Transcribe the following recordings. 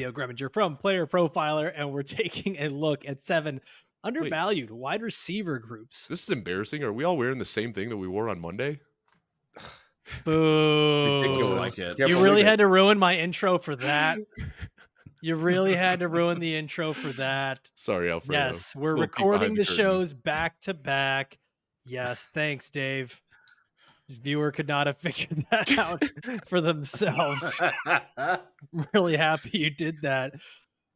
Theo Gremminger from Player Profiler, and we're taking a look at 7 undervalued wide receiver groups. This is embarrassing. Are we all wearing the same thing that we wore on Monday? Boo. Ridiculous. Like it. You really had to ruin my intro for that. You really had to ruin the intro for that. Sorry, Alfredo. Yes, we're recording the shows back to back. Yes, thanks, Dave. The viewer could not have figured that out for themselves. I'm really happy you did that.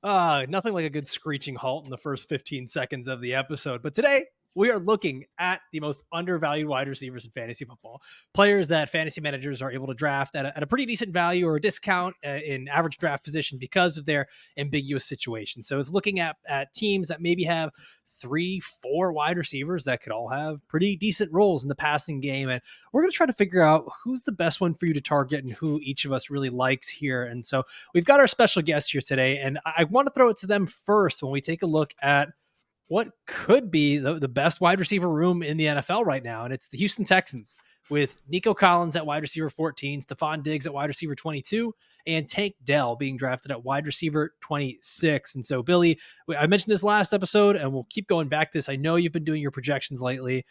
Nothing like a good screeching halt in the first 15 seconds of the episode. But today, we are looking at the most undervalued wide receivers in fantasy football. Players that fantasy managers are able to draft at a pretty decent value or a discount in average draft position because of their ambiguous situation. So it's looking at teams that maybe have 3-4 wide receivers that could all have pretty decent roles in the passing game. And we're going to try to figure out who's the best one for you to target and who each of us really likes here. And so we've got our special guest here today, and I want to throw it to them first when we take a look at what could be the best wide receiver room in the NFL right now. And it's the Houston Texans with Nico Collins at wide receiver 14, Stefon Diggs at wide receiver 22, and Tank Dell being drafted at wide receiver 26. And so, Billy, I mentioned this last episode, and we'll keep going back to this. I know you've been doing your projections lately.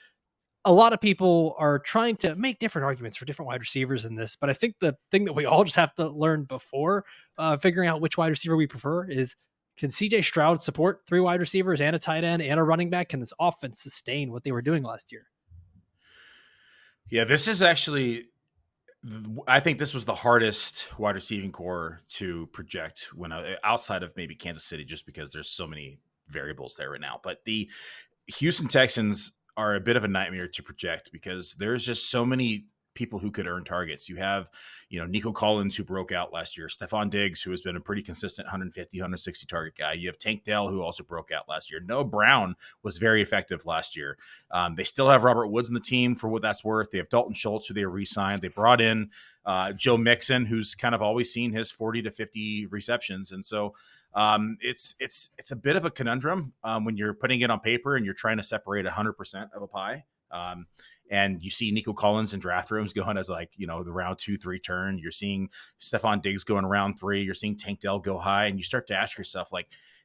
A lot of people are trying to make different arguments for different wide receivers in this, but I think the thing that we all just have to learn before figuring out which wide receiver we prefer is, can CJ Stroud support 3 wide receivers and a tight end and a running back? Can this offense sustain what they were doing last year? Yeah, this is actually, I think this was the hardest wide receiving core to project when outside of maybe Kansas City, just because there's so many variables there right now. But the Houston Texans are a bit of a nightmare to project because there's just so many people who could earn targets. You have, Nico Collins, who broke out last year, Stefon Diggs, who has been a pretty consistent 150, 160 target guy. You have Tank Dell, who also broke out last year. Noah Brown was very effective last year. They still have Robert Woods in the team for what that's worth. They have Dalton Schultz, who they re-signed. They brought in Joe Mixon, who's kind of always seen his 40 to 50 receptions. And so it's a bit of a conundrum when you're putting it on paper and you're trying to separate 100% of a pie. And you see Nico Collins in draft rooms going as the round 2-3 turn. You're seeing Stefon Diggs going round 3. You're seeing Tank Dell go high. And you start to ask yourself,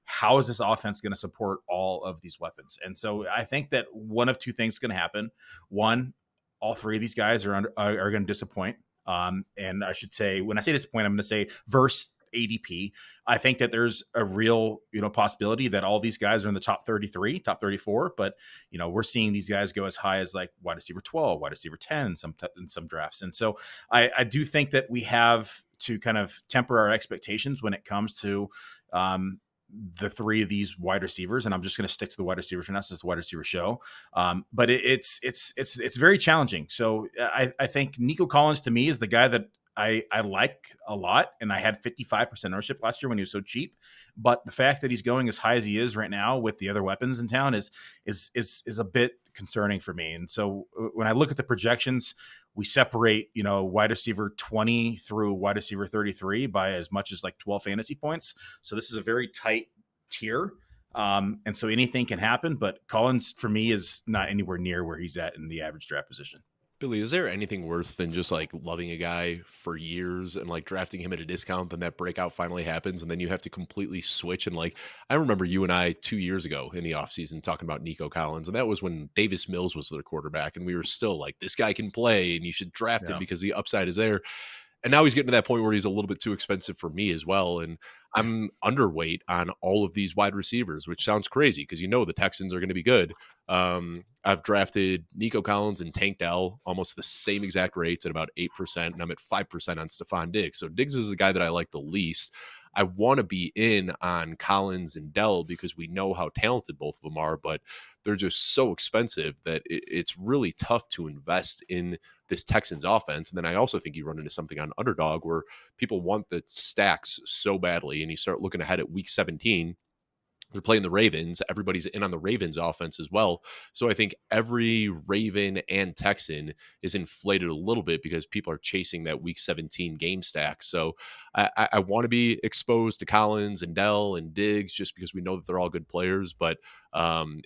how is this offense going to support all of these weapons? And so I think that one of two things is going to happen. One, all 3 of these guys are going to disappoint. And I should say, when I say disappoint, I'm going to say verse ADP. I think that there's a real, possibility that all these guys are in the top 33, top 34, but we're seeing these guys go as high as wide receiver 12, wide receiver 10, in some drafts. And so I do think that we have to kind of temper our expectations when it comes to the 3 of these wide receivers. And I'm just going to stick to the wide receivers for now. This is the wide receiver show. But it's very challenging. So I think Nico Collins to me is the guy that I like a lot, and I had 55% ownership last year when he was so cheap. But the fact that he's going as high as he is right now with the other weapons in town is a bit concerning for me. And so when I look at the projections, we separate, wide receiver 20 through wide receiver 33 by as much as 12 fantasy points. So this is a very tight tier. And so anything can happen, but Collins for me is not anywhere near where he's at in the average draft position. Billy, is there anything worse than just loving a guy for years and drafting him at a discount, then that breakout finally happens and then you have to completely switch? And I remember you and I 2 years ago in the offseason talking about Nico Collins, and that was when Davis Mills was their quarterback, and we were still this guy can play and you should draft him because the upside is there. And now he's getting to that point where he's a little bit too expensive for me as well. And I'm underweight on all of these wide receivers, which sounds crazy because the Texans are going to be good. I've drafted Nico Collins and Tank Dell almost the same exact rates at about 8%, and I'm at 5% on Stefon Diggs. So Diggs is the guy that I like the least. I want to be in on Collins and Dell because we know how talented both of them are, but they're just so expensive that it's really tough to invest in this Texans offense. And then I also think you run into something on Underdog where people want the stacks so badly, and you start looking ahead at week 17. They're playing the Ravens. Everybody's in on the Ravens offense as well. So I think every Raven and Texan is inflated a little bit because people are chasing that week 17 game stack. So I want to be exposed to Collins and Dell and Diggs just because we know that they're all good players. But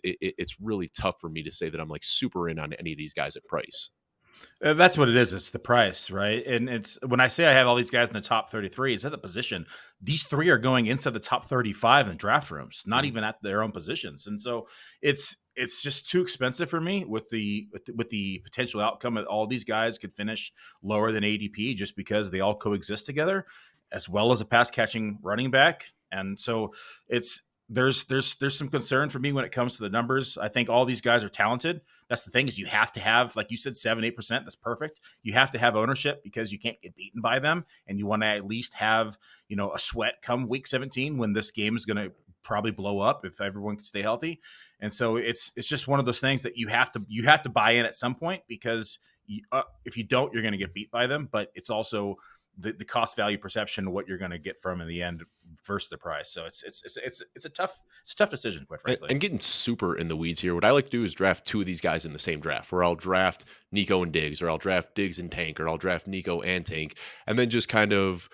it's really tough for me to say that I'm super in on any of these guys at price. That's what it is. It's the price, right? And it's when I say I have all these guys in the top 33, it's at the position. These three are going inside the top 35 in draft rooms, not even at their own positions. And so it's just too expensive for me with the potential outcome that all these guys could finish lower than ADP just because they all coexist together, as well as a pass catching running back. And so there's some concern for me when it comes to the numbers. I think all these guys are talented. That's the thing, is you have to have, like you said, 7-8%. That's perfect. You have to have ownership because you can't get beaten by them. And you want to at least have, a sweat come week 17 when this game is going to probably blow up if everyone can stay healthy. And so it's just one of those things that you have to buy in at some point, because if you don't, you're going to get beat by them. But it's also the cost value perception of what you're going to get from in the end versus the price. So it's a tough decision, quite frankly. And getting super in the weeds here, what I like to do is draft two of these guys in the same draft, where I'll draft Nico and Diggs, or I'll draft Diggs and Tank, or I'll draft Nico and Tank, and then just kind of,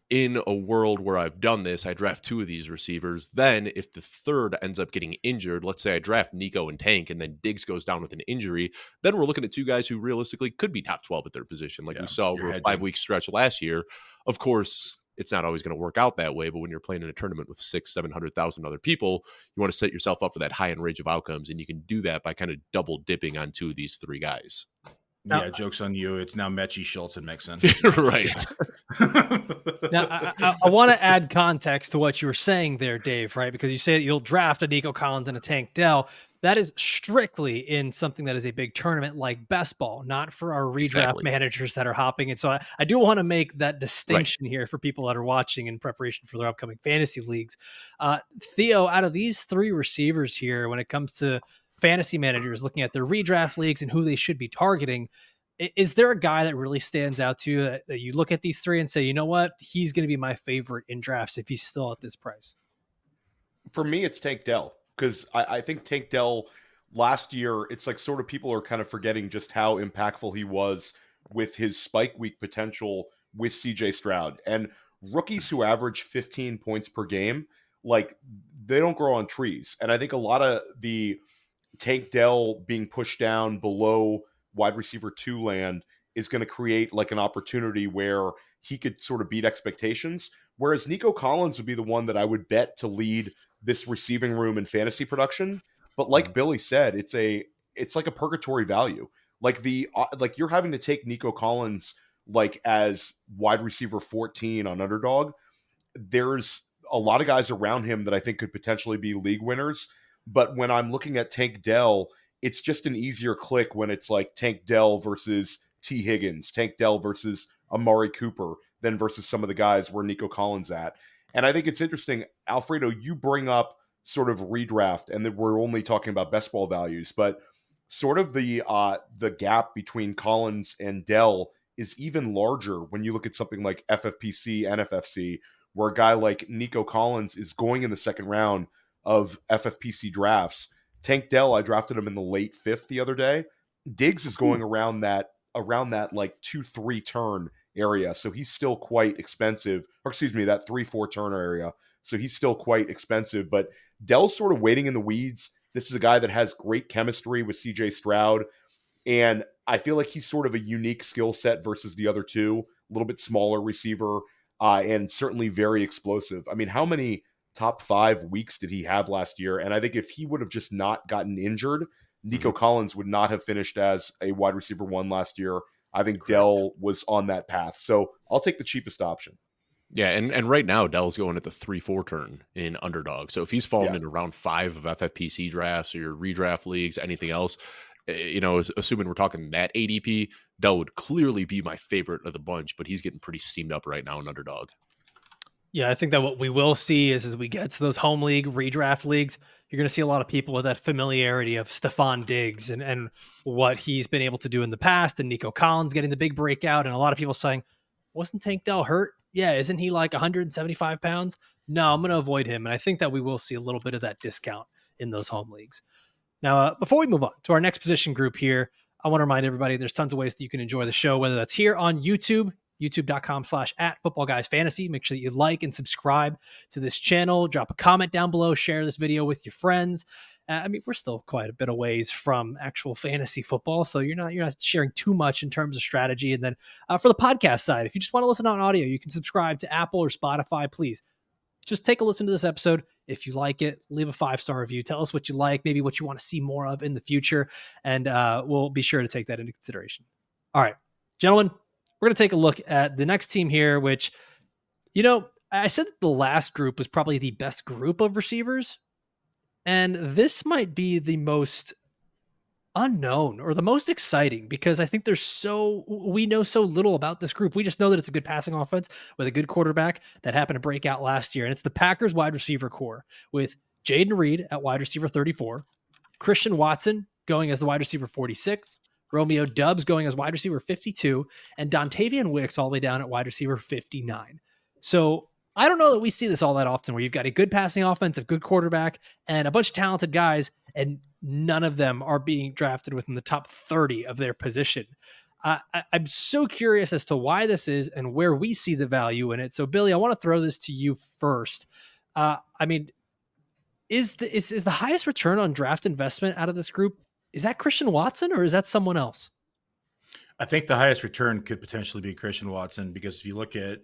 in a world where I've done this, I draft two of these receivers. Then if the third ends up getting injured, let's say I draft Nico and Tank and then Diggs goes down with an injury, then we're looking at two guys who realistically could be top 12 at their position. Like we saw over a 5-week stretch last year. Of course, it's not always going to work out that way, but when you're playing in a tournament with 600,000-700,000 other people, you want to set yourself up for that high end range of outcomes. And you can do that by kind of double dipping on two of these three guys. Now, joke's on you. It's now Mechie, Schultz, and Mixon. Right. Now, I want to add context to what you were saying there, Dave, right? Because you say that you'll draft a Nico Collins and a Tank Dell. That is strictly in something that is a big tournament like best ball, not for our redraft managers that are hopping. And so I do want to make that distinction here for people that are watching in preparation for their upcoming fantasy leagues. Theo, out of these three receivers here, when it comes to fantasy managers looking at their redraft leagues and who they should be targeting, is there a guy that really stands out to you that you look at these three and say, you know what, he's going to be my favorite in drafts if he's still at this price? For me, it's Tank Dell, because I think Tank Dell last year, it's like sort of people are kind of forgetting just how impactful he was with his spike week potential with CJ Stroud. And rookies who average 15 points per game, like, they don't grow on trees. And I think a lot of the Tank Dell being pushed down below wide receiver 2 land is going to create like an opportunity where he could sort of beat expectations. Whereas Nico Collins would be the one that I would bet to lead this receiving room in fantasy production. But like Billy said, it's like a purgatory value. Like like you're having to take Nico Collins like as wide receiver 14 on Underdog. There's a lot of guys around him that I think could potentially be league winners. But when I'm looking at Tank Dell, it's just an easier click when it's like Tank Dell versus T. Higgins, Tank Dell versus Amari Cooper, than versus some of the guys where Nico Collins at. And I think it's interesting, Alfredo, you bring up sort of redraft, and that we're only talking about best ball values, but sort of the gap between Collins and Dell is even larger when you look at something like FFPC and FFC, where a guy like Nico Collins is going in the second round of FFPC drafts. Tank Dell, I drafted him in the late 5th the other day. Diggs is going around that like 2-3 turn area, so he's still quite expensive. Or excuse me, that 3-4 turn area, so he's still quite expensive. But Dell's sort of waiting in the weeds. This is a guy that has great chemistry with CJ Stroud, and I feel like he's sort of a unique skill set versus the other two. A little bit smaller receiver, and certainly very explosive. I mean, how many top 5 weeks did he have last year? And I think if he would have just not gotten injured, Nico Collins would not have finished as a wide receiver 1 last year. I think Dell was on that path. So I'll take the cheapest option. Yeah, and right now Dell's going at the 3-4 turn in Underdog. So if he's fallen into round 5 of FFPC drafts or your redraft leagues, anything else, assuming we're talking that ADP, Dell would clearly be my favorite of the bunch, but he's getting pretty steamed up right now in Underdog. Yeah, I think that what we will see is as we get to those home league, redraft leagues, you're going to see a lot of people with that familiarity of Stefon Diggs and what he's been able to do in the past, and Nico Collins getting the big breakout, and a lot of people saying, wasn't Tank Dell hurt? Yeah, isn't he like 175 pounds? No, I'm going to avoid him. And I think that we will see a little bit of that discount in those home leagues. Now, before we move on to our next position group here, I want to remind everybody there's tons of ways that you can enjoy the show, whether that's here on YouTube, youtube.com/@footballguysfantasy. Make sure that you like and subscribe to this channel. Drop a comment down below. Share this video with your friends. I mean, we're still quite a bit of ways from actual fantasy football, so you're not sharing too much in terms of strategy. And then for the podcast side, if you just want to listen on audio, you can subscribe to Apple or Spotify. Please just take a listen to this episode. If you like it, leave a 5-star review. Tell us what you like, maybe what you want to see more of in the future, and we'll be sure to take that into consideration. All right, gentlemen, we're going to take a look at the next team here, which, I said that the last group was probably the best group of receivers, and this might be the most unknown or the most exciting, because I think we know so little about this group. We just know that it's a good passing offense with a good quarterback that happened to break out last year. And it's the Packers wide receiver core with Jayden Reed at wide receiver 34, Christian Watson going as the wide receiver 46, Romeo Doubs going as wide receiver 52, and Dontayvion Wicks all the way down at wide receiver 59. So I don't know that we see this all that often, where you've got a good passing offense, a good quarterback, and a bunch of talented guys, and none of them are being drafted within the top 30 of their position. I'm so curious as to why this is and where we see the value in it. So, Billy, I want to throw this to you first. I mean, is the highest return on draft investment out of this group, is that Christian Watson or is that someone else? I think the highest return could potentially be Christian Watson, because if you look at,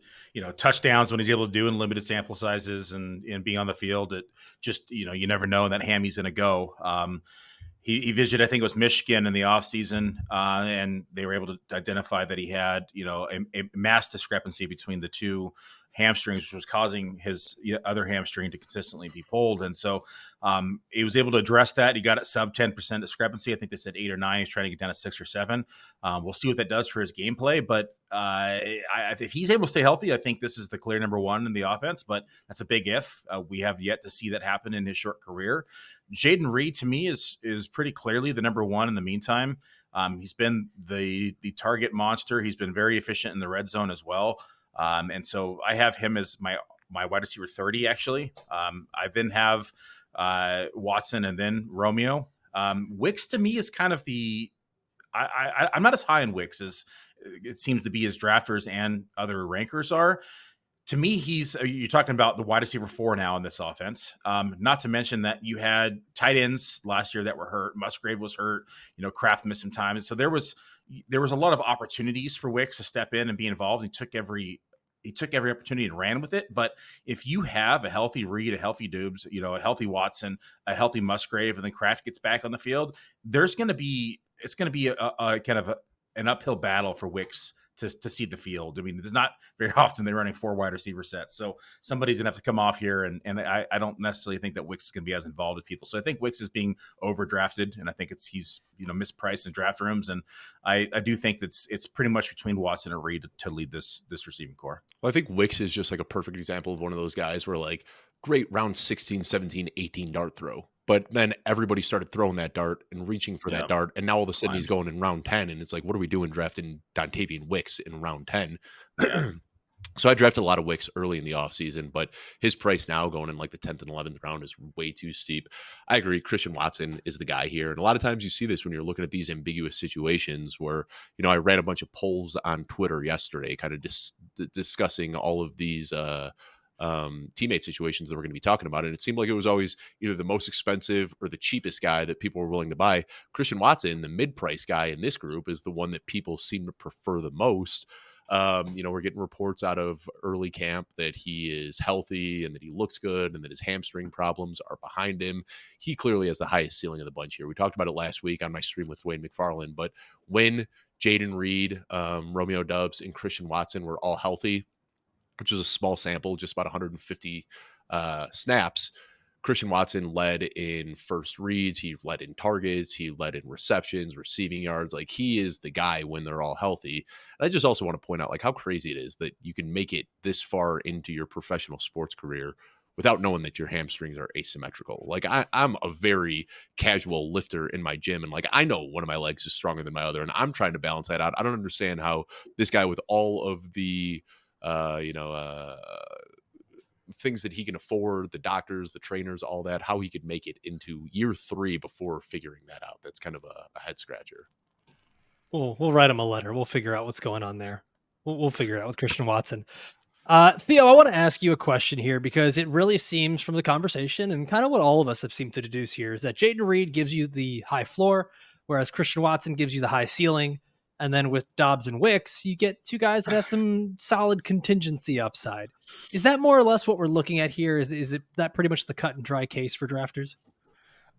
touchdowns, when he's able to do in limited sample sizes and being on the field, it just, you never know when that hammy's going to go. He visited, I think it was Michigan in the offseason, and they were able to identify that he had, a mass discrepancy between the two hamstrings, which was causing his other hamstring to consistently be pulled. And so he was able to address that. He got it sub 10% discrepancy. I think they said 8 or 9. He's trying to get down to 6 or 7. We'll see what that does for his gameplay. But if he's able to stay healthy, I think this is the clear number one in the offense. But that's a big if. We have yet to see that happen in his short career. Jayden Reed, to me, is pretty clearly the number one in the meantime. He's been the target monster. He's been very efficient in the red zone as well. And so I have him as my wide receiver 30, actually. I then have Watson and then Romeo. Wicks, to me, is kind of I'm not as high in Wicks as it seems to be his drafters and other rankers are. To me, you're talking about the wide receiver 4 now in this offense. Not to mention that you had tight ends last year that were hurt. Musgrave was hurt. Kraft missed some time. And so there was a lot of opportunities for Wicks to step in and be involved. He took every opportunity and ran with it. But if you have a healthy Reed, a healthy Doubs, a healthy Watson, a healthy Musgrave, and then Kraft gets back on the field, it's going to be a kind of an uphill battle for Wicks to see the field. I mean, there's not very often they're running 4 wide receiver sets. So somebody's gonna have to come off here. And I don't necessarily think that Wicks is gonna be as involved as people. So I think Wicks is being overdrafted, and I think he's mispriced in draft rooms. And I do think that it's pretty much between Watson and Reed to lead this receiving core. Well, I think Wicks is just like a perfect example of one of those guys where, like, great round 16, 17, 18 dart throw. But then everybody started throwing that dart and reaching for that dart. And now all of a sudden he's going in round 10. And it's like, what are we doing drafting Dontayvion Wicks in round 10? So I drafted a lot of Wicks early in the offseason, but his price now going in like the 10th and 11th round is way too steep. I agree. Christian Watson is the guy here. And a lot of times you see this when you're looking at these ambiguous situations where, I ran a bunch of polls on Twitter yesterday, kind of discussing all of these teammate situations that we're going to be talking about. And it seemed like it was always either the most expensive or the cheapest guy that people were willing to buy. Christian Watson, the mid-price guy in this group, is the one that people seem to prefer the most. We're getting reports out of early camp that he is healthy and that he looks good and that his hamstring problems are behind him. He clearly has the highest ceiling of the bunch here. We talked about it last week on my stream with Wayne McFarland, but when Jayden Reed, Romeo Doubs, and Christian Watson were all healthy, which was a small sample, just about 150 snaps, Christian Watson led in first reads. He led in targets. He led in receptions, receiving yards. Like, he is the guy when they're all healthy. And I just also want to point out, like, how crazy it is that you can make it this far into your professional sports career without knowing that your hamstrings are asymmetrical. Like, I'm a very casual lifter in my gym, and, like, I know one of my legs is stronger than my other, and I'm trying to balance that out. I don't understand how this guy, with all of the things that he can afford, the doctors, the trainers, all that, how he could make it into year 3 before figuring that out. That's kind of a head scratcher. We'll write him a letter. We'll figure out what's going on there. We'll figure it out with Christian Watson. Theo, I want to ask you a question here because it really seems from the conversation and kind of what all of us have seemed to deduce here is that Jayden Reed gives you the high floor, whereas Christian Watson gives you the high ceiling. And then with Dobbs and Wicks, you get two guys that have some solid contingency upside. Is that more or less what we're looking at here? Is it that pretty much the cut and dry case for drafters?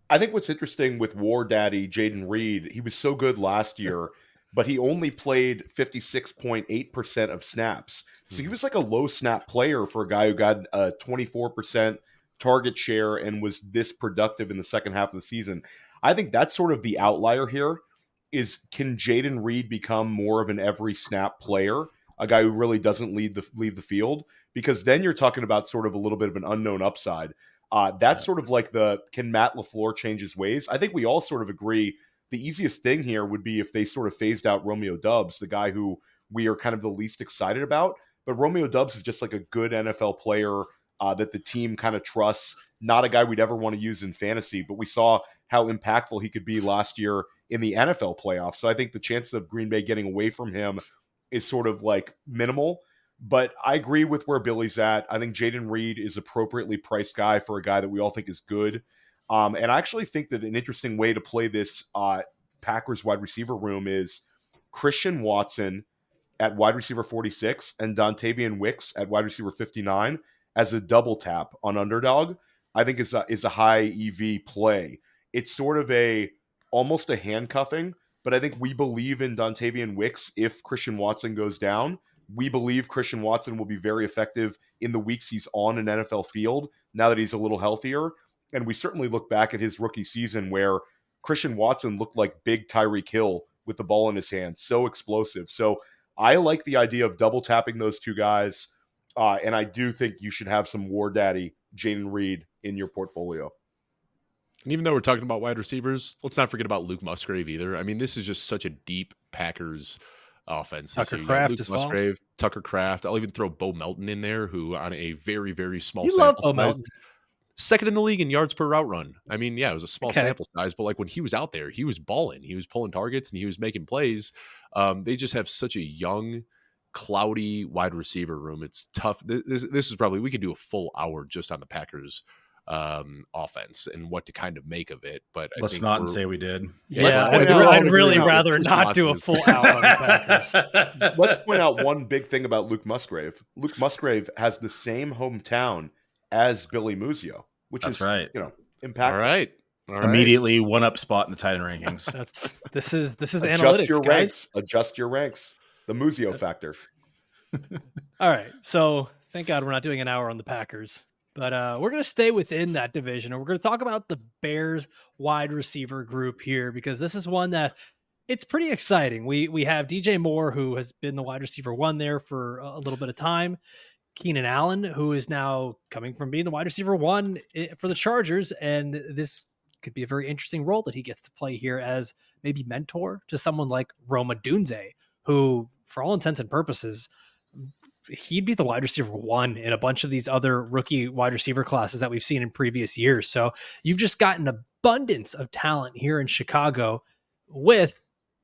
I think what's interesting with War Daddy Jayden Reed, he was so good last year, but he only played 56.8% of snaps. So he was like a low snap player for a guy who got a 24% target share and was this productive in the second half of the season. I think that's sort of the outlier here is, can Jayden Reed become more of an every snap player, a guy who really doesn't leave the field? Because then you're talking about sort of a little bit of an unknown upside. That's sort of like can Matt LaFleur change his ways? I think we all sort of agree the easiest thing here would be if they sort of phased out Romeo Doubs, the guy who we are kind of the least excited about. But Romeo Doubs is just like a good NFL player that the team kind of trusts, not a guy we'd ever want to use in fantasy, but we saw how impactful he could be last year in the NFL playoffs. So I think the chances of Green Bay getting away from him is sort of like minimal. But I agree with where Billy's at. I think Jayden Reed is appropriately priced guy for a guy that we all think is good. And I actually think that an interesting way to play this Packers wide receiver room is Christian Watson at wide receiver 46 and Dontayvion Wicks at wide receiver 59 as a double tap on Underdog. I think is a high EV play. It's sort of almost a handcuffing, but I think we believe in Dontayvion Wicks if Christian Watson goes down. We believe Christian Watson will be very effective in the weeks he's on an NFL field now that he's a little healthier. And we certainly look back at his rookie season where Christian Watson looked like big Tyreek Hill with the ball in his hands, so explosive. So I like the idea of double tapping those two guys. And I do think you should have some War Daddy Jayden Reed in your portfolio. And even though we're talking about wide receivers, let's not forget about Luke Musgrave either. I mean, this is just such a deep Packers offense. Tucker Kraft as well. Musgrave, Tucker Kraft. I'll even throw Bo Melton in there, who on a very, very small You sample love Bo size, Melton. second in the league in yards per route run. I mean, yeah, it was a small sample size, but like when he was out there, he was balling. He was pulling targets and he was making plays. They just have such a young, cloudy wide receiver room. It's tough. This is probably, we could do a full hour just on the Packers offense and what to kind of make of it. But let's not say we did. Yeah, I'd really rather not do a full hour on the Packers. Let's point out one big thing about Luke Musgrave. Luke Musgrave has the same hometown as Billy Muzio, which is right. Impactful. All right. Immediately one up spot in the tight end rankings. This is the Adjust analytics, your guys. ranks. Adjust your ranks. The Muzio factor. All right. So thank God we're not doing an hour on the Packers. But we're going to stay within that division, and we're going to talk about the Bears wide receiver group here, because this is one that it's pretty exciting. We have DJ Moore, who has been the wide receiver one there for a little bit of time. Keenan Allen, who is now coming from being the wide receiver one for the Chargers, and this could be a very interesting role that he gets to play here as maybe mentor to someone like Odunze, who, for all intents and purposes, he'd be the wide receiver one in a bunch of these other rookie wide receiver classes that we've seen in previous years. So you've just got an abundance of talent here in Chicago with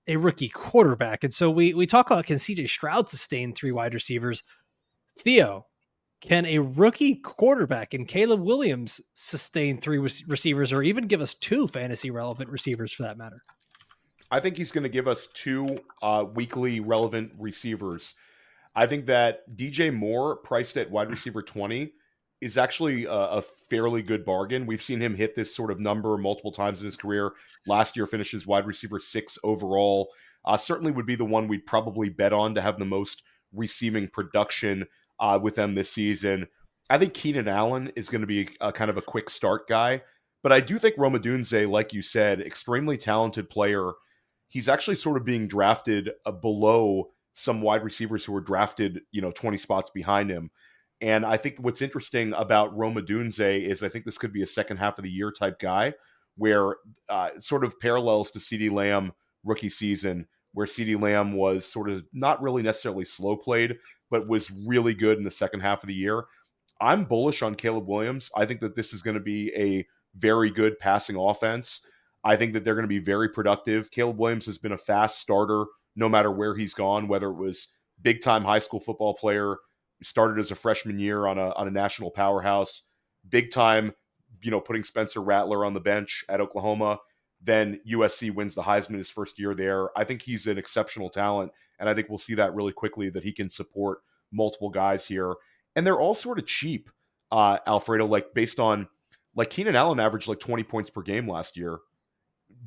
a rookie quarterback. And so we talk about, can CJ Stroud sustain three wide receivers? Theo, can a rookie quarterback and Caleb Williams sustain three receivers, or even give us two fantasy relevant receivers for that matter? I think he's going to give us two weekly relevant receivers. I think that DJ Moore, priced at wide receiver 20, is actually a fairly good bargain. We've seen him hit this sort of number multiple times in his career. Last year finishes wide receiver 6 overall. Certainly would be the one we'd probably bet on to have the most receiving production with them this season. I think Keenan Allen is going to be a kind of a quick start guy. But I do think Odunze, like you said, extremely talented player. He's actually sort of being drafted below some wide receivers who were drafted, 20 spots behind him. And I think what's interesting about Odunze is I think this could be a second half of the year type guy where sort of parallels to CeeDee Lamb rookie season, where CeeDee Lamb was sort of not really necessarily slow played, but was really good in the second half of the year. I'm bullish on Caleb Williams. I think that this is going to be a very good passing offense. I think that they're going to be very productive. Caleb Williams has been a fast starter no matter where he's gone, whether it was big-time high school football player, started as a freshman year on a national powerhouse, big time, putting Spencer Rattler on the bench at Oklahoma. Then USC wins the Heisman his first year there. I think he's an exceptional talent, and I think we'll see that really quickly, that he can support multiple guys here. And they're all sort of cheap, Alfredo, like based on, like Keenan Allen averaged like 20 points per game last year.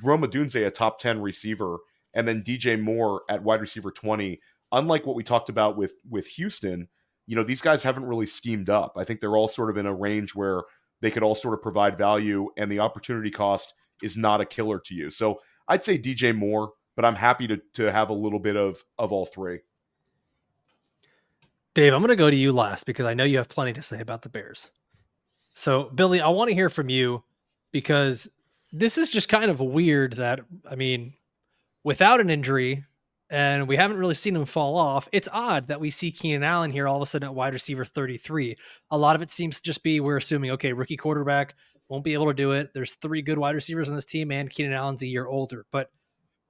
Rome Odunze, a top 10 receiver, and then DJ Moore at wide receiver 20. Unlike what we talked about with Houston, these guys haven't really schemed up. I think they're all sort of in a range where they could all sort of provide value, and the opportunity cost is not a killer to you. So I'd say DJ Moore, but I'm happy to have a little bit of all three. Dave, I'm going to go to you last because I know you have plenty to say about the Bears. So, Billy, I want to hear from you because this is just kind of weird that, I mean, without an injury, and we haven't really seen him fall off, it's odd that we see Keenan Allen here all of a sudden at wide receiver 33. A lot of it seems to just be, we're assuming, okay, rookie quarterback won't be able to do it. There's 3 good wide receivers on this team, and Keenan Allen's a year older. But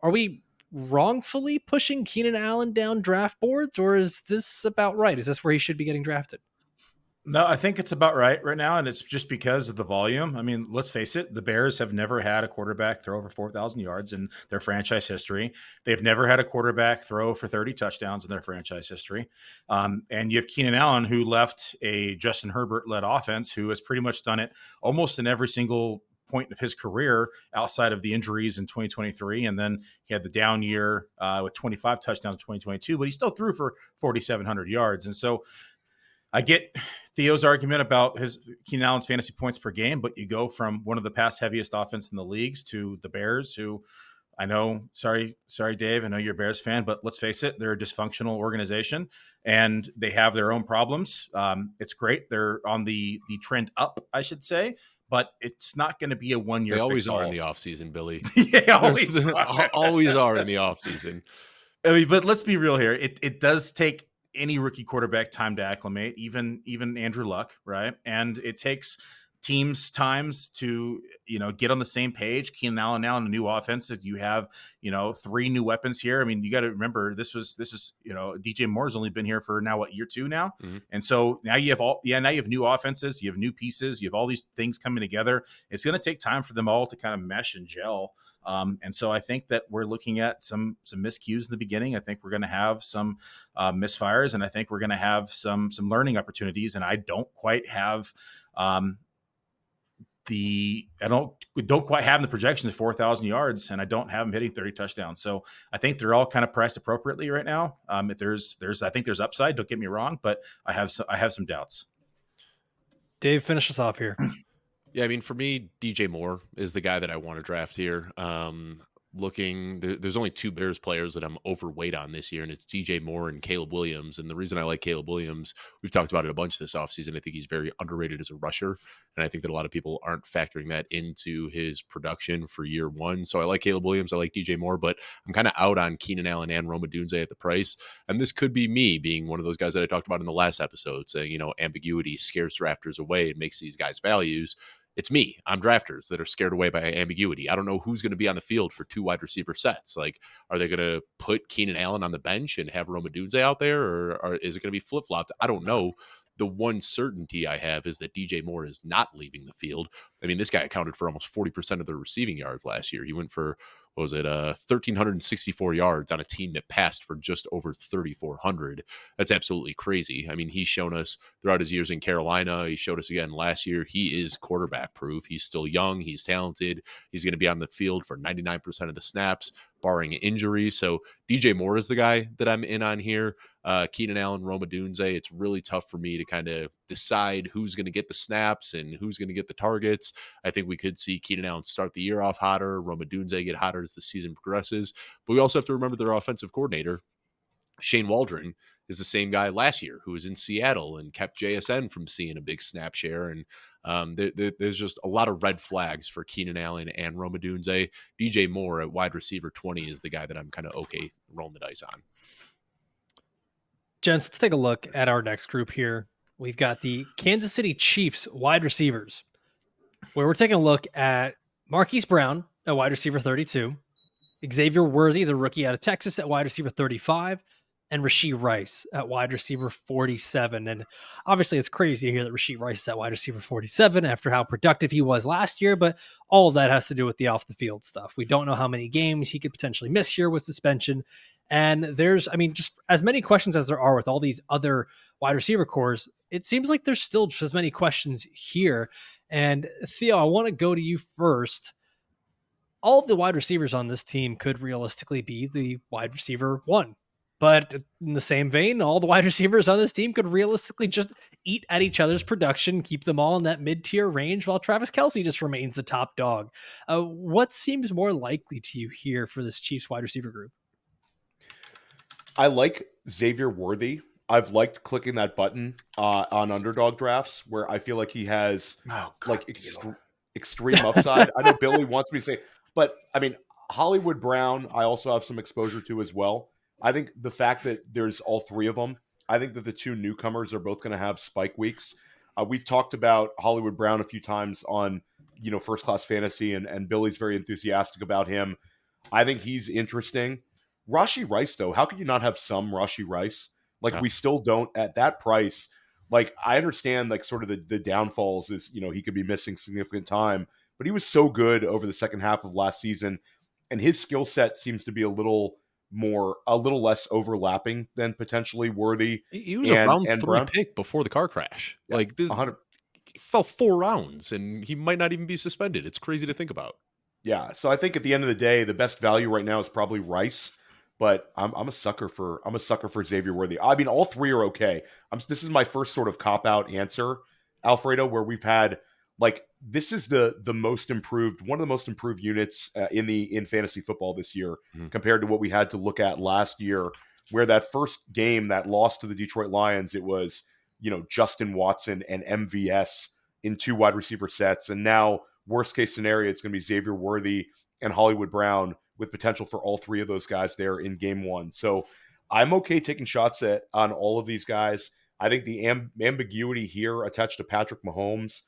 are we wrongfully pushing Keenan Allen down draft boards, or is this about right? Is this where he should be getting drafted? No, I think it's about right now, and it's just because of the volume. I mean, let's face it, the Bears have never had a quarterback throw over 4,000 yards in their franchise history. They've never had a quarterback throw for 30 touchdowns in their franchise history. And you have Keenan Allen, who left a Justin Herbert-led offense, who has pretty much done it almost in every single point of his career outside of the injuries in 2023. And then he had the down year with 25 touchdowns in 2022, but he still threw for 4,700 yards. And so I get Theo's argument about Keenan Allen's fantasy points per game, but you go from one of the pass heaviest offense in the leagues to the Bears, who I know, sorry, Dave, I know you're a Bears fan, but let's face it, they're a dysfunctional organization and they have their own problems. It's great. They're on the trend up, I should say, but it's not going to be a 1 year. They always are in the offseason, Billy. Yeah, always are in the offseason. I mean, but let's be real here. It does take any rookie quarterback time to acclimate, even Andrew Luck, right? And it takes teams times to, get on the same page. Keenan Allen now in a new offense. You have, 3 new weapons here. I mean, you got to remember this is, DJ Moore's only been here for now, year 2 now. Mm-hmm. And so now you have new offenses, you have new pieces, you have all these things coming together. It's going to take time for them all to kind of mesh and gel. And so I think that we're looking at some miscues in the beginning. I think we're going to have some misfires, and I think we're going to have some learning opportunities. And I don't quite have don't quite have the projections of 4,000 yards, and I don't have them hitting 30 touchdowns. So I think they're all kind of priced appropriately right now. I think there's upside. Don't get me wrong, but I have some doubts. Dave, finish us off here. Yeah, I mean, for me, DJ Moore is the guy that I want to draft here. There's only 2 Bears players that I'm overweight on this year, and it's DJ Moore and Caleb Williams. And the reason I like Caleb Williams, we've talked about it a bunch this offseason. I think he's very underrated as a rusher, and I think that a lot of people aren't factoring that into his production for year 1. So I like Caleb Williams, I like DJ Moore, but I'm kind of out on Keenan Allen and Rome Odunze at the price. And this could be me being one of those guys that I talked about in the last episode, saying, ambiguity scares drafters away and makes these guys values. It's me. I'm drafters that are scared away by ambiguity. I don't know who's going to be on the field for 2 wide receiver sets. Like, are they going to put Keenan Allen on the bench and have Rome Odunze out there, or is it going to be flip-flopped? I don't know. The one certainty I have is that DJ Moore is not leaving the field. I mean, this guy accounted for almost 40% of their receiving yards last year. He went for, 1,364 yards on a team that passed for just over 3,400. That's absolutely crazy. I mean, he's shown us throughout his years in Carolina. He showed us again last year. He is quarterback proof. He's still young. He's talented. He's going to be on the field for 99% of the snaps, barring injury. So DJ Moore is the guy that I'm in on here. Keenan Allen, Rome Odunze. It's really tough for me to kind of decide who's going to get the snaps and who's going to get the targets. I think we could see Keenan Allen start the year off hotter, Rome Odunze get hotter as the season progresses. But we also have to remember their offensive coordinator, Shane Waldron, is the same guy last year who was in Seattle and kept JSN from seeing a big snap share. And there's just a lot of red flags for Keenan Allen and Rome Odunze. DJ Moore at wide receiver 20 is the guy that I'm kind of okay rolling the dice on. Gents, let's take a look at our next group here. We've got the Kansas City Chiefs wide receivers, where we're taking a look at Marquise Brown at wide receiver 32, Xavier Worthy, the rookie out of Texas, at wide receiver 35, and Rashee Rice at wide receiver 47. And obviously it's crazy to hear that Rashee Rice is at wide receiver 47 after how productive he was last year, but all of that has to do with the off the field stuff. We don't know how many games he could potentially miss here with suspension. And there's, I mean, just as many questions as there are with all these other wide receiver cores, it seems like there's still just as many questions here. And Theo, I want to go to you first. All of the wide receivers on this team could realistically be the wide receiver one. But in the same vein, all the wide receivers on this team could realistically just eat at each other's production, keep them all in that mid-tier range, while Travis Kelce just remains the top dog. What seems more likely to you here for this Chiefs wide receiver group? I like Xavier Worthy. I've liked clicking that button on underdog drafts where I feel like he has extreme upside. I know Billy wants me to say, but I mean, Hollywood Brown, I also have some exposure to as well. I think the fact that there's all three of them, I think that the two newcomers are both going to have spike weeks. We've talked about Hollywood Brown a few times on, First Class Fantasy, and Billy's very enthusiastic about him. I think he's interesting. Rashee Rice, though, how could you not have some Rashee Rice? We still don't at that price. I understand, sort of the downfalls is, he could be missing significant time, but he was so good over the second half of last season, and his skill set seems to be a little less overlapping than potentially Worthy. He was a round 3 pick before the car crash. Yeah, this 100. He fell 4 rounds, and he might not even be suspended. It's crazy to think about. Yeah, so I think at the end of the day, the best value right now is probably Rice. But I'm a sucker for Xavier Worthy. I mean, all three are okay. This is my first sort of cop-out answer, Alfredo, where we've had this is the most improved, one of the most improved units in fantasy football this year compared to what we had to look at last year, where that first game that lost to the Detroit Lions, it was Justin Watson and MVS in 2 wide receiver sets, and now worst case scenario, it's going to be Xavier Worthy and Hollywood Brown, with potential for all three of those guys there in game 1. So I'm okay taking shots on all of these guys. I think the ambiguity here attached to Patrick Mahomes,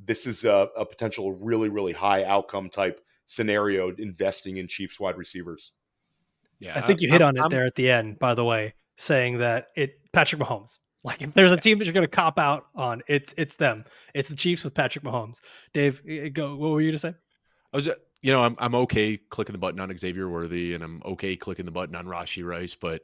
this is a potential really, really high outcome type scenario investing in Chiefs wide receivers. Yeah, I think you hit on it there at the end, by the way, saying that Patrick Mahomes. If there's a team that you're going to cop out on, it's them. It's the Chiefs with Patrick Mahomes. Dave, go. What were you to say? I'm okay clicking the button on Xavier Worthy, and I'm okay clicking the button on Rashee Rice, but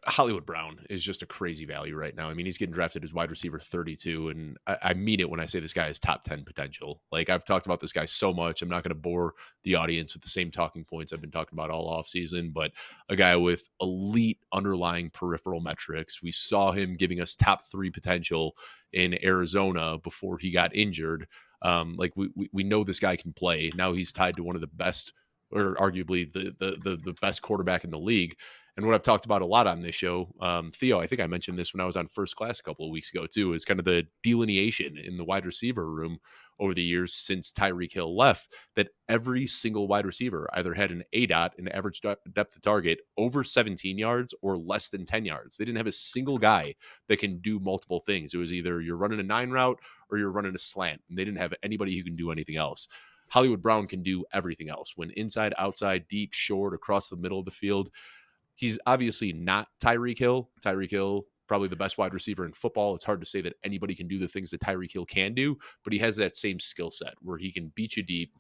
Hollywood Brown is just a crazy value right now. I mean, he's getting drafted as wide receiver 32, and I mean it when I say this guy has top 10 potential. I've talked about this guy so much. I'm not going to bore the audience with the same talking points I've been talking about all offseason, but a guy with elite underlying peripheral metrics. We saw him giving us top 3 potential in Arizona before he got injured. We know this guy can play. Now he's tied to one of the best, or arguably the best quarterback in the league. And what I've talked about a lot on this show, Theo, I think I mentioned this when I was on First Class a couple of weeks ago too, is kind of the delineation in the wide receiver room over the years since Tyreek Hill left, that every single wide receiver either had an ADOT, an average depth of target, over 17 yards or less than 10 yards. They didn't have a single guy that can do multiple things. It was either you're running a 9 route or you're running a slant, and they didn't have anybody who can do anything else. Hollywood Brown can do everything else. When inside, outside, deep, short, across the middle of the field. He's obviously not Tyreek Hill. Tyreek Hill, probably the best wide receiver in football. It's hard to say that anybody can do the things that Tyreek Hill can do, but he has that same skill set where he can beat you deep.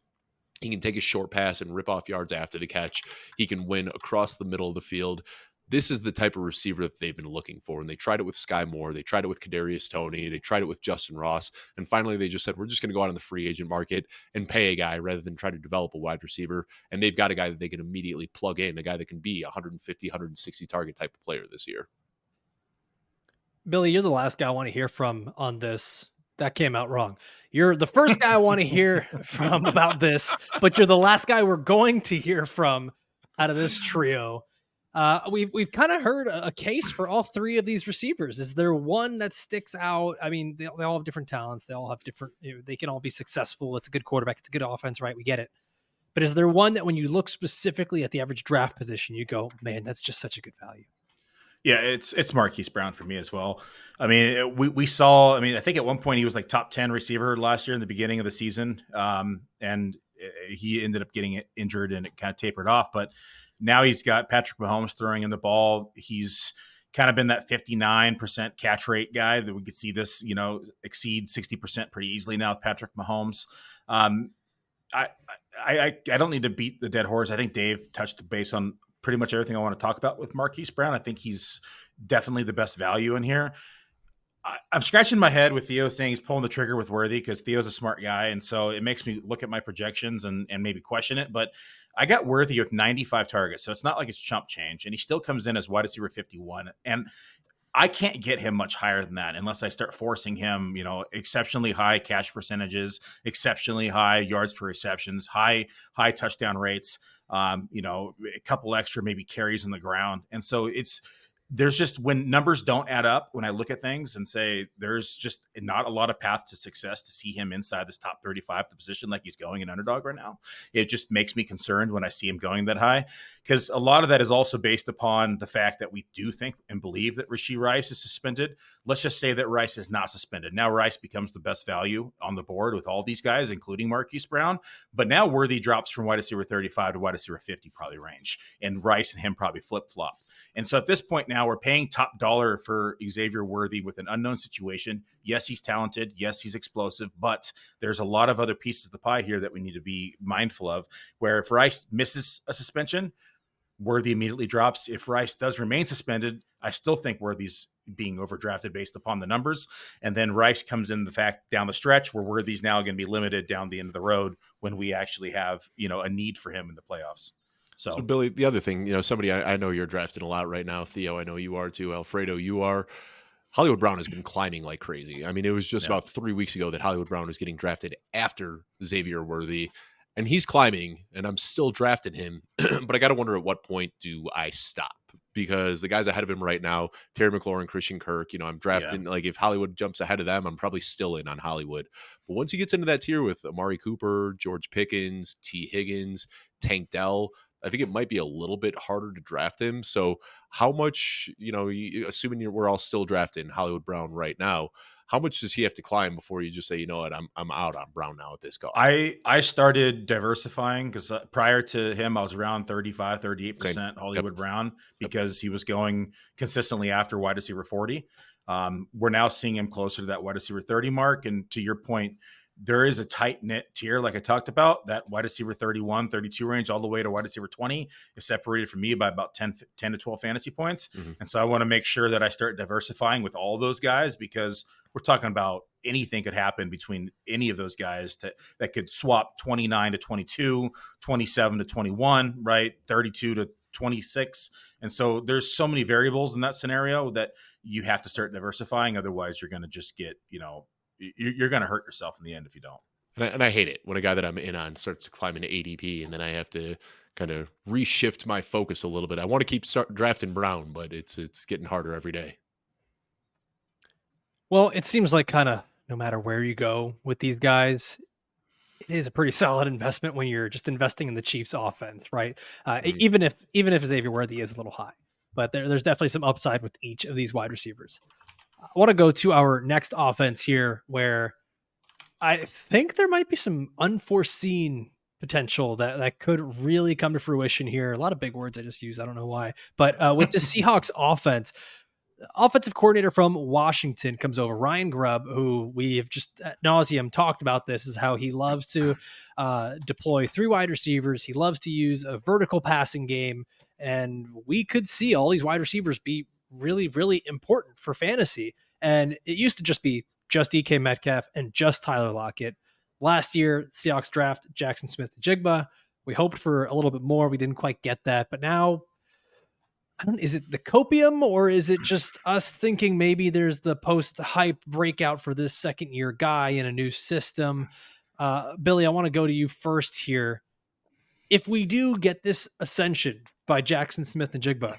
He can take a short pass and rip off yards after the catch. He can win across the middle of the field. This is the type of receiver that they've been looking for. And they tried it with Sky Moore. They tried it with Kadarius Toney. They tried it with Justin Ross. And finally, they just said, we're just going to go out on the free agent market and pay a guy rather than try to develop a wide receiver. And they've got a guy that they can immediately plug in, a guy that can be 150, 160 target type of player this year. Billy, you're the last guy I want to hear from on this. That came out wrong. You're the first guy I want to hear from about this, but you're the last guy we're going to hear from out of this trio. We've kind of heard a case for all 3 of these receivers. Is there one that sticks out? I mean, they all have different talents. They all have different, they can all be successful. It's a good quarterback. It's a good offense, right? We get it. But is there one that when you look specifically at the average draft position, you go, man, that's just such a good value? Yeah, it's Marquise Brown for me as well. I mean, we saw, I think at one point he was top 10 receiver last year in the beginning of the season. And he ended up getting injured and it kind of tapered off. But Now he's got Patrick Mahomes throwing in the ball. He's kind of been that 59% catch rate guy that we could see this, exceed 60% pretty easily now with Patrick Mahomes. I don't need to beat the dead horse. I think Dave touched the base on pretty much everything I want to talk about with Marquise Brown. I think he's definitely the best value in here. I'm scratching my head with Theo saying he's pulling the trigger with Worthy because Theo's a smart guy. And so it makes me look at my projections and maybe question it. But I got Worthy with 95 targets. So it's not like it's chump change. And he still comes in as wide receiver 51. And I can't get him much higher than that unless I start forcing him, exceptionally high catch percentages, exceptionally high yards per receptions, high touchdown rates, a couple extra maybe carries on the ground. And so there's just, when numbers don't add up, when I look at things and say there's just not a lot of path to success to see him inside this top 35, the position like he's going in underdog right now, it just makes me concerned when I see him going that high, because a lot of that is also based upon the fact that we do think and believe that Rashee Rice is suspended. Let's just say that Rice is not suspended. Now Rice becomes the best value on the board with all these guys, including Marquise Brown. But now Worthy drops from wide receiver 35 to wide receiver 50 probably range, and Rice and him probably flip-flop. And so at this point now, we're paying top dollar for Xavier Worthy with an unknown situation. Yes, he's talented. Yes, he's explosive. But there's a lot of other pieces of the pie here that we need to be mindful of, where if Rice misses a suspension, Worthy immediately drops. If Rice does remain suspended, I still think Worthy's being overdrafted based upon the numbers. And then Rice comes in the fact down the stretch where Worthy's now going to be limited down the end of the road when we actually have, a need for him in the playoffs. So Billy, the other thing, somebody I know you're drafting a lot right now. Theo, I know you are too. Alfredo, you are. Hollywood Brown has been climbing like crazy. I mean, it was just about 3 weeks ago that Hollywood Brown was getting drafted after Xavier Worthy, and he's climbing, and I'm still drafting him. But I got to wonder, at what point do I stop? Because the guys ahead of him right now, Terry McLaurin, Christian Kirk, I'm drafting, like if Hollywood jumps ahead of them, I'm probably still in on Hollywood. But once he gets into that tier with Amari Cooper, George Pickens, T. Higgins, Tank Dell, I think it might be a little bit harder to draft him. So how much, assuming we're all still drafting Hollywood Brown right now, how much does he have to climb before you just say, you know what, I'm out on Brown now at this cost? I started diversifying because prior to him, I was around 35, 38% Same. Hollywood Brown because he was going consistently after wide receiver 40. We're now seeing him closer to that wide receiver 30 mark. And to your point, there is a tight knit tier, like I talked about, that wide receiver 31, 32 range, all the way to wide receiver 20 is separated from me by about 10 to 12 fantasy points. Mm-hmm. And so I want to make sure that I start diversifying with all those guys, because we're talking about anything could happen between any of those guys that could swap 29 to 22, 27 to 21, right? 32 to 26. And so there's so many variables in that scenario that you have to start diversifying. Otherwise, you're going to just get, you're going to hurt yourself in the end if you don't. And I hate it when a guy that I'm in on starts climbing to ADP, and then I have to kind of reshift my focus a little bit. I want to keep drafting Brown, but it's getting harder every day. Well, it seems like kind of no matter where you go with these guys, it is a pretty solid investment when you're just investing in the Chiefs offense, right? Even if Xavier Worthy is a little high, but there's definitely some upside with each of these wide receivers. I want to go to our next offense here, where I think there might be some unforeseen potential that could really come to fruition here. A lot of big words I just used. I don't know why, but with the Seahawks offense, offensive coordinator from Washington comes over, Ryan Grubb, who we have just ad nauseum talked about. This is how he loves to deploy 3 wide receivers. He loves to use a vertical passing game, and we could see all these wide receivers be really, really important for fantasy. And it used to just be just DK Metcalf and just Tyler Lockett. Last year, Seahawks draft Jaxon Smith-Njigba. We hoped for a little bit more. We didn't quite get that, but now, is it the copium, or is it just us thinking maybe there's the post-hype breakout for this second-year guy in a new system? Billy, I want to go to you first here. If we do get this ascension by Jaxon Smith-Njigba,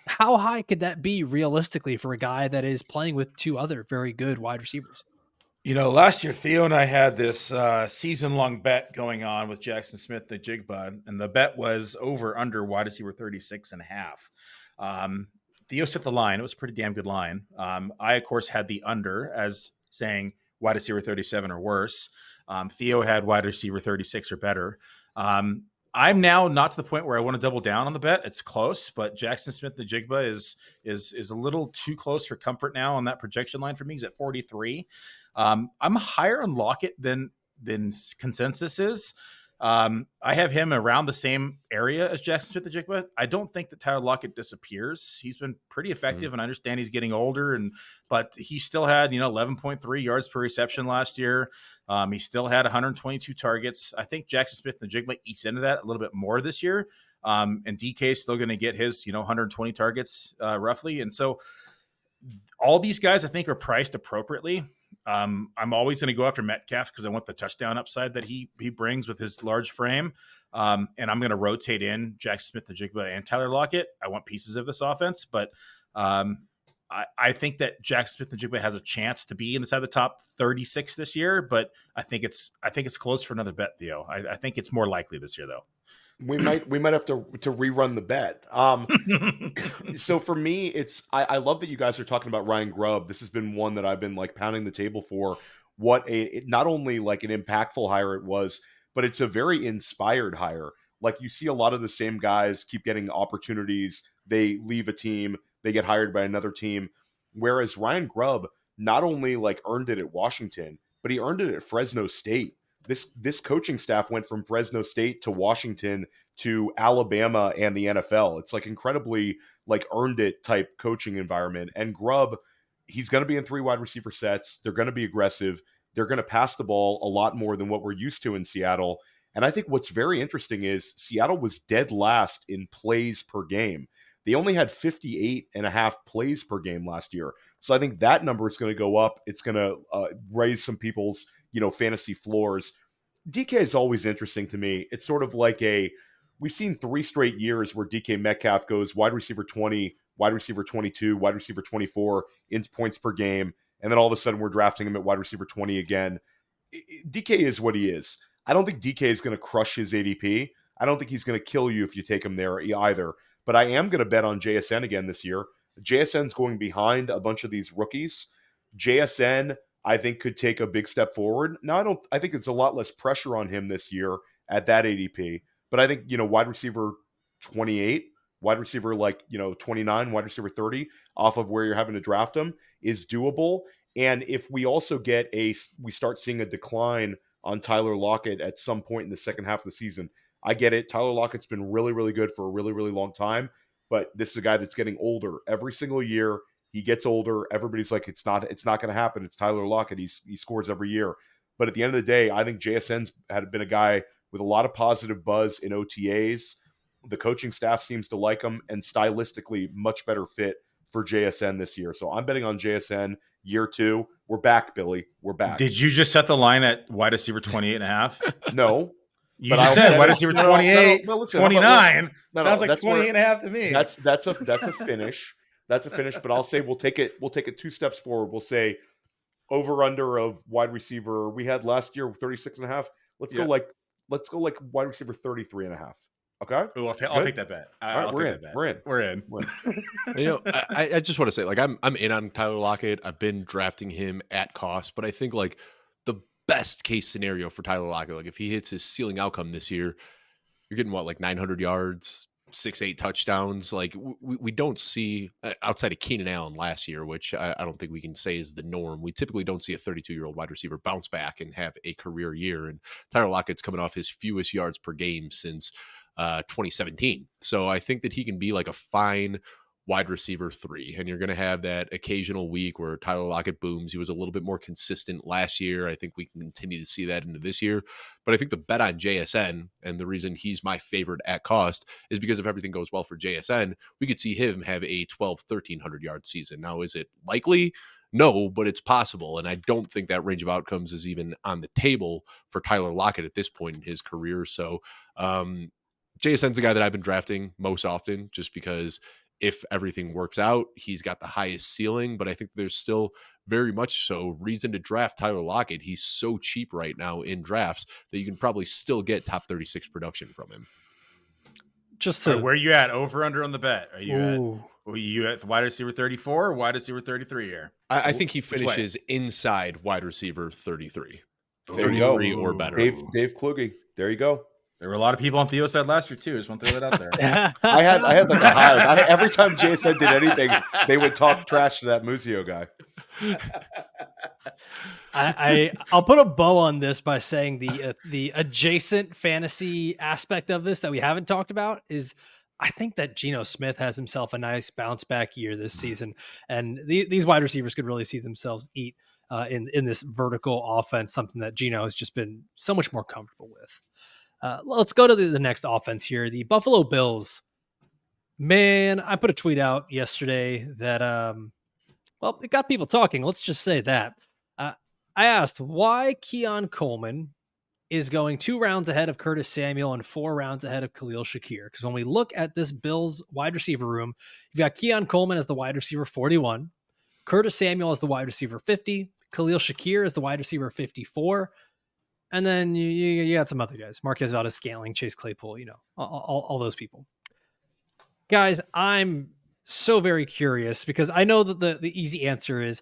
how high could that be realistically for a guy that is playing with 2 other very good wide receivers? Last year, Theo and I had this season-long bet going on with Jaxon Smith-Njigba, and the bet was over/under wide receiver 36.5. Theo set the line. It was a pretty damn good line. I, of course, had the under as saying wide receiver 37 or worse. Theo had wide receiver 36 or better. I'm now not to the point where I want to double down on the bet. It's close, but Jaxon Smith-Njigba is a little too close for comfort now on that projection line for me. He's at 43. I'm higher on Lockett than consensus is. I have him around the same area as Jaxon Smith-Njigba. I don't think that Tyler Lockett disappears. He's been pretty effective, and I understand he's getting older, but he still had 11.3 yards per reception last year. He still had 122 targets. I think Jaxon Smith-Njigba eats into that a little bit more this year. And DK is still going to get his 120 targets roughly, and so all these guys I think are priced appropriately. I'm always going to go after Metcalf because I want the touchdown upside that he brings with his large frame. And I'm going to rotate in Jaxon Smith-Njigba and Tyler Lockett. I want pieces of this offense, but I think that Jaxon Smith-Njigba has a chance to be inside the top 36 this year, but I think it's close for another bet, Theo. I think it's more likely this year, though. We might have to rerun the bet. So for me, I love that you guys are talking about Ryan Grubb. This has been one that I've been like pounding the table for. What not only like an impactful hire it was, but it's a very inspired hire. Like you see a lot of the same guys keep getting opportunities. They leave a team, they get hired by another team. Whereas Ryan Grubb not only like earned it at Washington, but he earned it at Fresno State. This coaching staff went from Fresno State to Washington to Alabama and the NFL. It's like incredibly like earned it type coaching environment. And Grubb, he's going to be in 3 wide receiver sets. They're going to be aggressive. They're going to pass the ball a lot more than what we're used to in Seattle. And I think what's very interesting is Seattle was dead last in plays per game. They only had 58.5 plays per game last year. So I think that number is going to go up. It's going to raise some people's fantasy floors. DK is always interesting to me. It's sort of like we've seen 3 straight years where DK Metcalf goes wide receiver 20, wide receiver 22, wide receiver 24 in points per game. And then all of a sudden we're drafting him at wide receiver 20 again. DK is what he is. I don't think DK is going to crush his ADP. I don't think he's going to kill you if you take him there either. But I am going to bet on JSN again this year. JSN's going behind a bunch of these rookies. JSN, I think, could take a big step forward. Now, I think it's a lot less pressure on him this year at that ADP. But I think, wide receiver 28, wide receiver 29, wide receiver 30 off of where you're having to draft him is doable. And if we also we start seeing a decline on Tyler Lockett at some point in the second half of the season, I get it. Tyler Lockett's been really, really good for a really, really long time. But this is a guy that's getting older every single year. He gets older. Everybody's like, it's not going to happen. It's Tyler Lockett. He scores every year. But at the end of the day, I think JSN's had been a guy with a lot of positive buzz in OTAs. The coaching staff seems to like him, and stylistically much better fit for JSN this year. So I'm betting on JSN year 2. We're back, Billy. We're back. Did you just set the line at wide receiver 28.5? No. You just said wide receiver 28, no, listen, 29. Sounds like 28.5 to me. That's a finish. That's a finish, but I'll say we'll take it 2 steps forward. We'll say over under of wide receiver we had last year 36.5. Let's go like wide receiver 33.5. Okay. Ooh, I'll take that bet. We're in. I just want to say, like, I'm in on Tyler Lockett. I've been drafting him at cost, but I think like the best case scenario for Tyler Lockett, like if he hits his ceiling outcome this year, you're getting like 900 yards, 6-8 touchdowns. Like we don't see outside of Keenan Allen last year, which I don't think we can say is the norm. We typically don't see a 32-year-old wide receiver bounce back and have a career year. And Tyler Lockett's coming off his fewest yards per game since 2017. So I think that he can be like a fine wide receiver 3, and you're going to have that occasional week where Tyler Lockett booms. He was a little bit more consistent last year. I think we can continue to see that into this year, but I think the bet on JSN, and the reason he's my favorite at cost, is because if everything goes well for JSN, we could see him have a 1,300 yard season. Now, is it likely? No, but it's possible. And I don't think that range of outcomes is even on the table for Tyler Lockett at this point in his career. So JSN's the guy that I've been drafting most often, just because if everything works out, he's got the highest ceiling, but I think there's still very much so reason to draft Tyler Lockett. He's so cheap right now in drafts that you can probably still get top 36 production from him. Where are you at? Over under on the bet? Are you at wide receiver 34 or wide receiver 33 here? I think he finishes inside wide receiver 33. There you go. Or better. Dave Kluge. There you go. There were a lot of people on Theo's side last year too. Just want to throw that out there. I had like a hive. Every time Jason did anything, they would talk trash to that Muzio guy. I'll put a bow on this by saying the adjacent fantasy aspect of this that we haven't talked about is I think that Geno Smith has himself a nice bounce back year this season, and these wide receivers could really see themselves eat in this vertical offense, something that Geno has just been so much more comfortable with. Let's go to the next offense here. The Buffalo Bills. Man, I put a tweet out yesterday that, well, it got people talking. Let's just say that. I asked why Keon Coleman is going 2 rounds ahead of Curtis Samuel and 4 rounds ahead of Khalil Shakir. Because when we look at this Bills wide receiver room, you've got Keon Coleman as the wide receiver 41, Curtis Samuel as the wide receiver 50, Khalil Shakir as the wide receiver 54, and then you got some other guys, Marquise Valdes-Scantling, Chase Claypool, all those people. Guys, I'm so very curious because I know that the easy answer is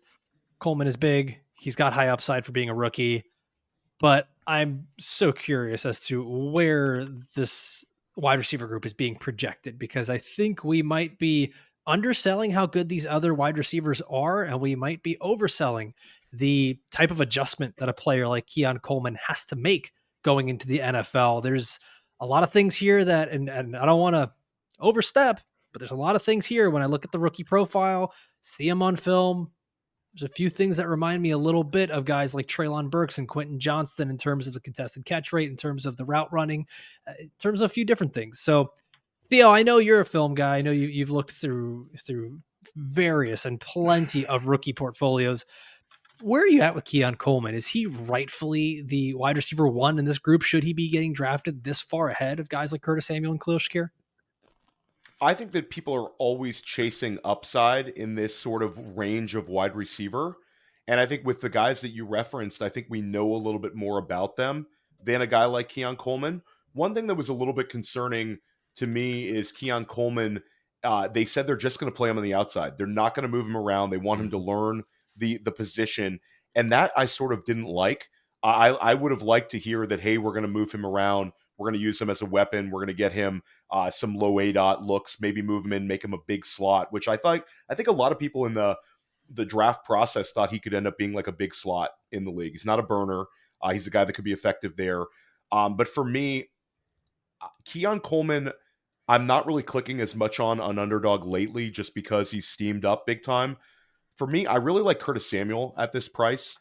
Coleman is big. He's got high upside for being a rookie, but I'm so curious as to where this wide receiver group is being projected because I think we might be underselling how good these other wide receivers are, and we might be overselling the type of adjustment that a player like Keon Coleman has to make going into the NFL. There's a lot of things here that, and I don't want to overstep, but there's a lot of things here when I look at the rookie profile, see him on film. There's a few things that remind me a little bit of guys like Treylon Burks and Quentin Johnston in terms of the contested catch rate, in terms of the route running, in terms of a few different things. So, Theo, I know you're a film guy. I know you've looked through various and plenty of rookie portfolios. Where are you at with Keon Coleman? Is he rightfully the wide receiver 1 in this group? Should he be getting drafted this far ahead of guys like Curtis Samuel and Khalil Shakir? I think that people are always chasing upside in this sort of range of wide receiver. And I think with the guys that you referenced, I think we know a little bit more about them than a guy like Keon Coleman. One thing that was a little bit concerning to me is Keon Coleman. They said they're just going to play him on the outside. They're not going to move him around. They want him to learn the position. And that I sort of didn't like. I would have liked to hear that, hey, we're going to move him around. We're going to use him as a weapon. We're going to get him some low ADOT looks, maybe move him in, make him a big slot, which I think a lot of people in the draft process thought he could end up being like a big slot in the league. He's not a burner. He's a guy that could be effective there. But for me, Keon Coleman, I'm not really clicking as much on Underdog lately just because he's steamed up big time. For me, I really like Curtis Samuel at this price.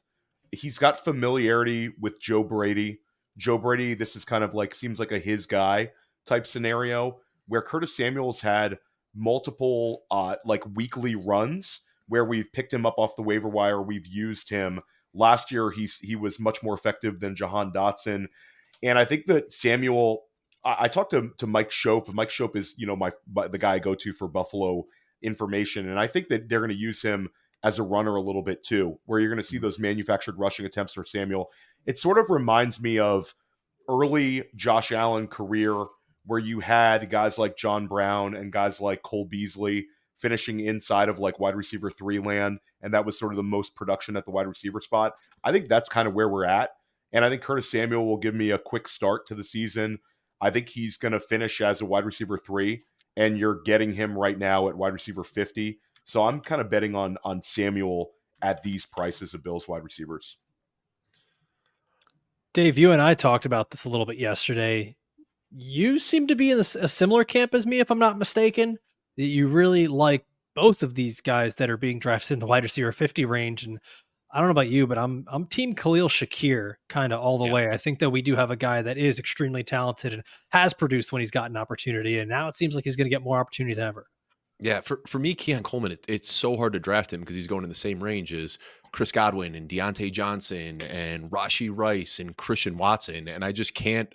He's got familiarity with Joe Brady. Joe Brady, this is kind of like, seems like a his guy type scenario where Curtis Samuel's had multiple like weekly runs where we've picked him up off the waiver wire. We've used him. Last year, he was much more effective than Jahan Dotson. And I think that Samuel, I talked to Mike Shope. Mike Shope is, the guy I go to for Buffalo information. And I think that they're going to use him as a runner a little bit too, where you're going to see those manufactured rushing attempts for Samuel. It sort of reminds me of early Josh Allen career where you had guys like John Brown and guys like Cole Beasley finishing inside of like wide receiver 3 land. And that was sort of the most production at the wide receiver spot. I think that's kind of where we're at. And I think Curtis Samuel will give me a quick start to the season. I think he's going to finish as a wide receiver 3, and you're getting him right now at wide receiver 50. So I'm kind of betting on Samuel at these prices of Bills wide receivers. Dave, you and I talked about this a little bit yesterday. You seem to be in a similar camp as me, if I'm not mistaken. That you really like both of these guys that are being drafted in the wide receiver 50 range. And I don't know about you, but I'm team Khalil Shakir kind of all the way. I think that we do have a guy that is extremely talented and has produced when he's gotten opportunity. And now it seems like he's going to get more opportunity than ever. Yeah, for me, Keon Coleman, it's so hard to draft him because he's going in the same range as Chris Godwin and Deontay Johnson and Rashee Rice and Christian Watson. And I just can't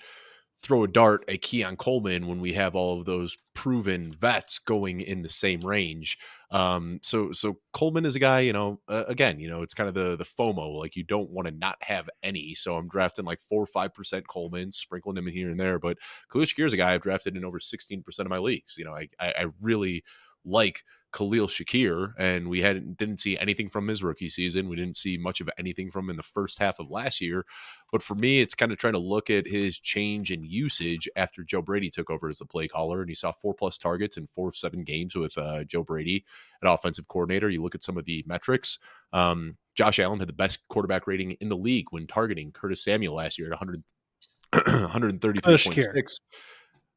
throw a dart at Keon Coleman when we have all of those proven vets going in the same range. So Coleman is a guy, again, it's kind of the FOMO, like you don't want to not have any. So I'm drafting like 4 or 5% Coleman, sprinkling him in here and there. But Khalil Shakir is a guy I've drafted in over 16% of my leagues. I really like Khalil Shakir, and we didn't see anything from his rookie season. We didn't see much of anything from him in the first half of last year. But for me, it's kind of trying to look at his change in usage after Joe Brady took over as the play caller, and he saw 4+ targets in 4 of 7 games with Joe Brady at offensive coordinator. You look at some of the metrics. Josh Allen had the best quarterback rating in the league when targeting Curtis Samuel last year at 133.6.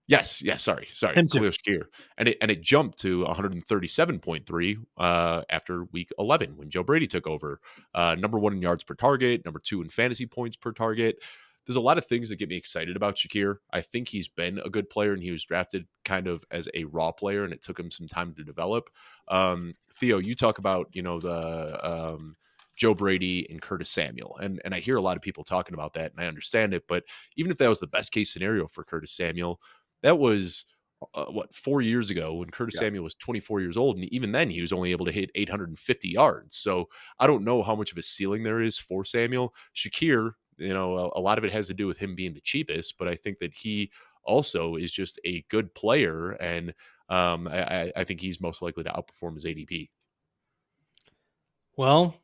Yes, sorry. Khalil Shakir. And it jumped to 137.3 after week 11 when Joe Brady took over. Number 1 in yards per target, number 2 in fantasy points per target. There's a lot of things that get me excited about Shakir. I think he's been a good player, and he was drafted kind of as a raw player, and it took him some time to develop. Theo, you talk about, the Joe Brady and Curtis Samuel. And I hear a lot of people talking about that, and I understand it. But even if that was the best case scenario for Curtis Samuel, that was 4 years ago when Curtis Samuel was 24 years old. And even then he was only able to hit 850 yards. So I don't know how much of a ceiling there is for Samuel. Shakir, a lot of it has to do with him being the cheapest, but I think that he also is just a good player. And I think he's most likely to outperform his ADP. Well,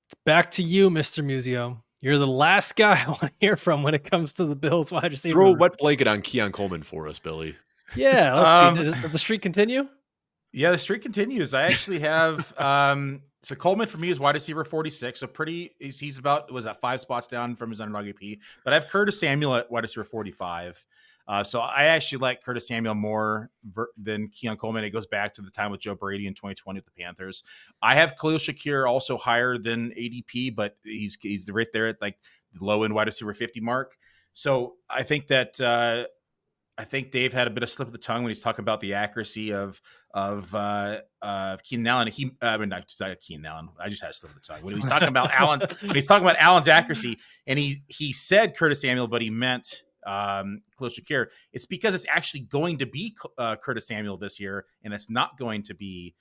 it's back to you, Mr. Muzio. You're the last guy I want to hear from when it comes to the Bills wide receiver. Throw a wet blanket on Keon Coleman for us, Billy. Yeah, let's see. Does the streak continue? Yeah, the streak continues. I actually have so Coleman for me is wide receiver 46. So he's about 5 spots down from his underdog AP. But I have Curtis Samuel at wide receiver 45. So I actually like Curtis Samuel more than Keon Coleman. It goes back to the time with Joe Brady in 2020 with the Panthers. I have Khalil Shakir also higher than ADP, but he's right there at like the low end wide receiver 50 mark. So I think that Dave had a bit of slip of the tongue when he's talking about the accuracy of Keenan Allen. Not Keenan Allen. I just had a slip of the tongue when he was talking about Allen's accuracy, and he said Curtis Samuel, but he meant Khalil Shakir. It's because it's actually going to be Curtis Samuel this year, and it's not going to be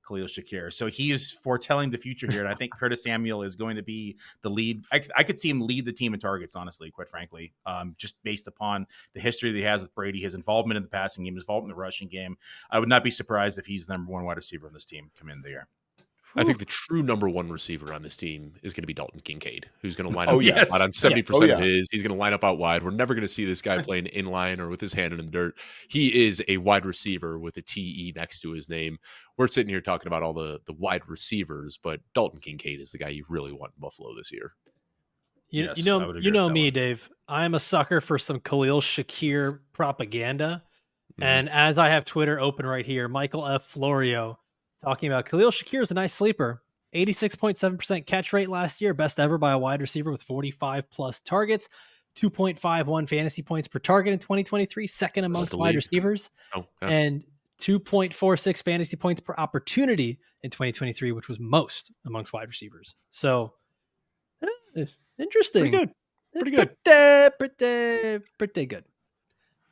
Khalil Shakir. So he is foretelling the future here, and I think Curtis Samuel is going to be the lead. I could see him lead the team in targets, honestly, quite frankly, just based upon the history that he has with Brady, his involvement in the passing game, his involvement in the rushing game. I would not be surprised if he's the number 1 wide receiver on this team come in the year. I think the true number 1 receiver on this team is going to be Dalton Kincaid, who's going to line up out on 70% of his. He's going to line up out wide. We're never going to see this guy playing in line or with his hand in the dirt. He is a wide receiver with a TE next to his name. We're sitting here talking about all the wide receivers, but Dalton Kincaid is the guy you really want in Buffalo this year. You know me, Dave. I'm a sucker for some Khalil Shakir propaganda. Mm-hmm. And as I have Twitter open right here, Michael F. Florio talking about Khalil Shakir is a nice sleeper. 86.7% catch rate last year, best ever by a wide receiver with 45+ targets, 2.51 fantasy points per target in 2023, second amongst wide receivers, and 2.46 fantasy points per opportunity in 2023, which was most amongst wide receivers. So, interesting. Pretty good. Pretty good.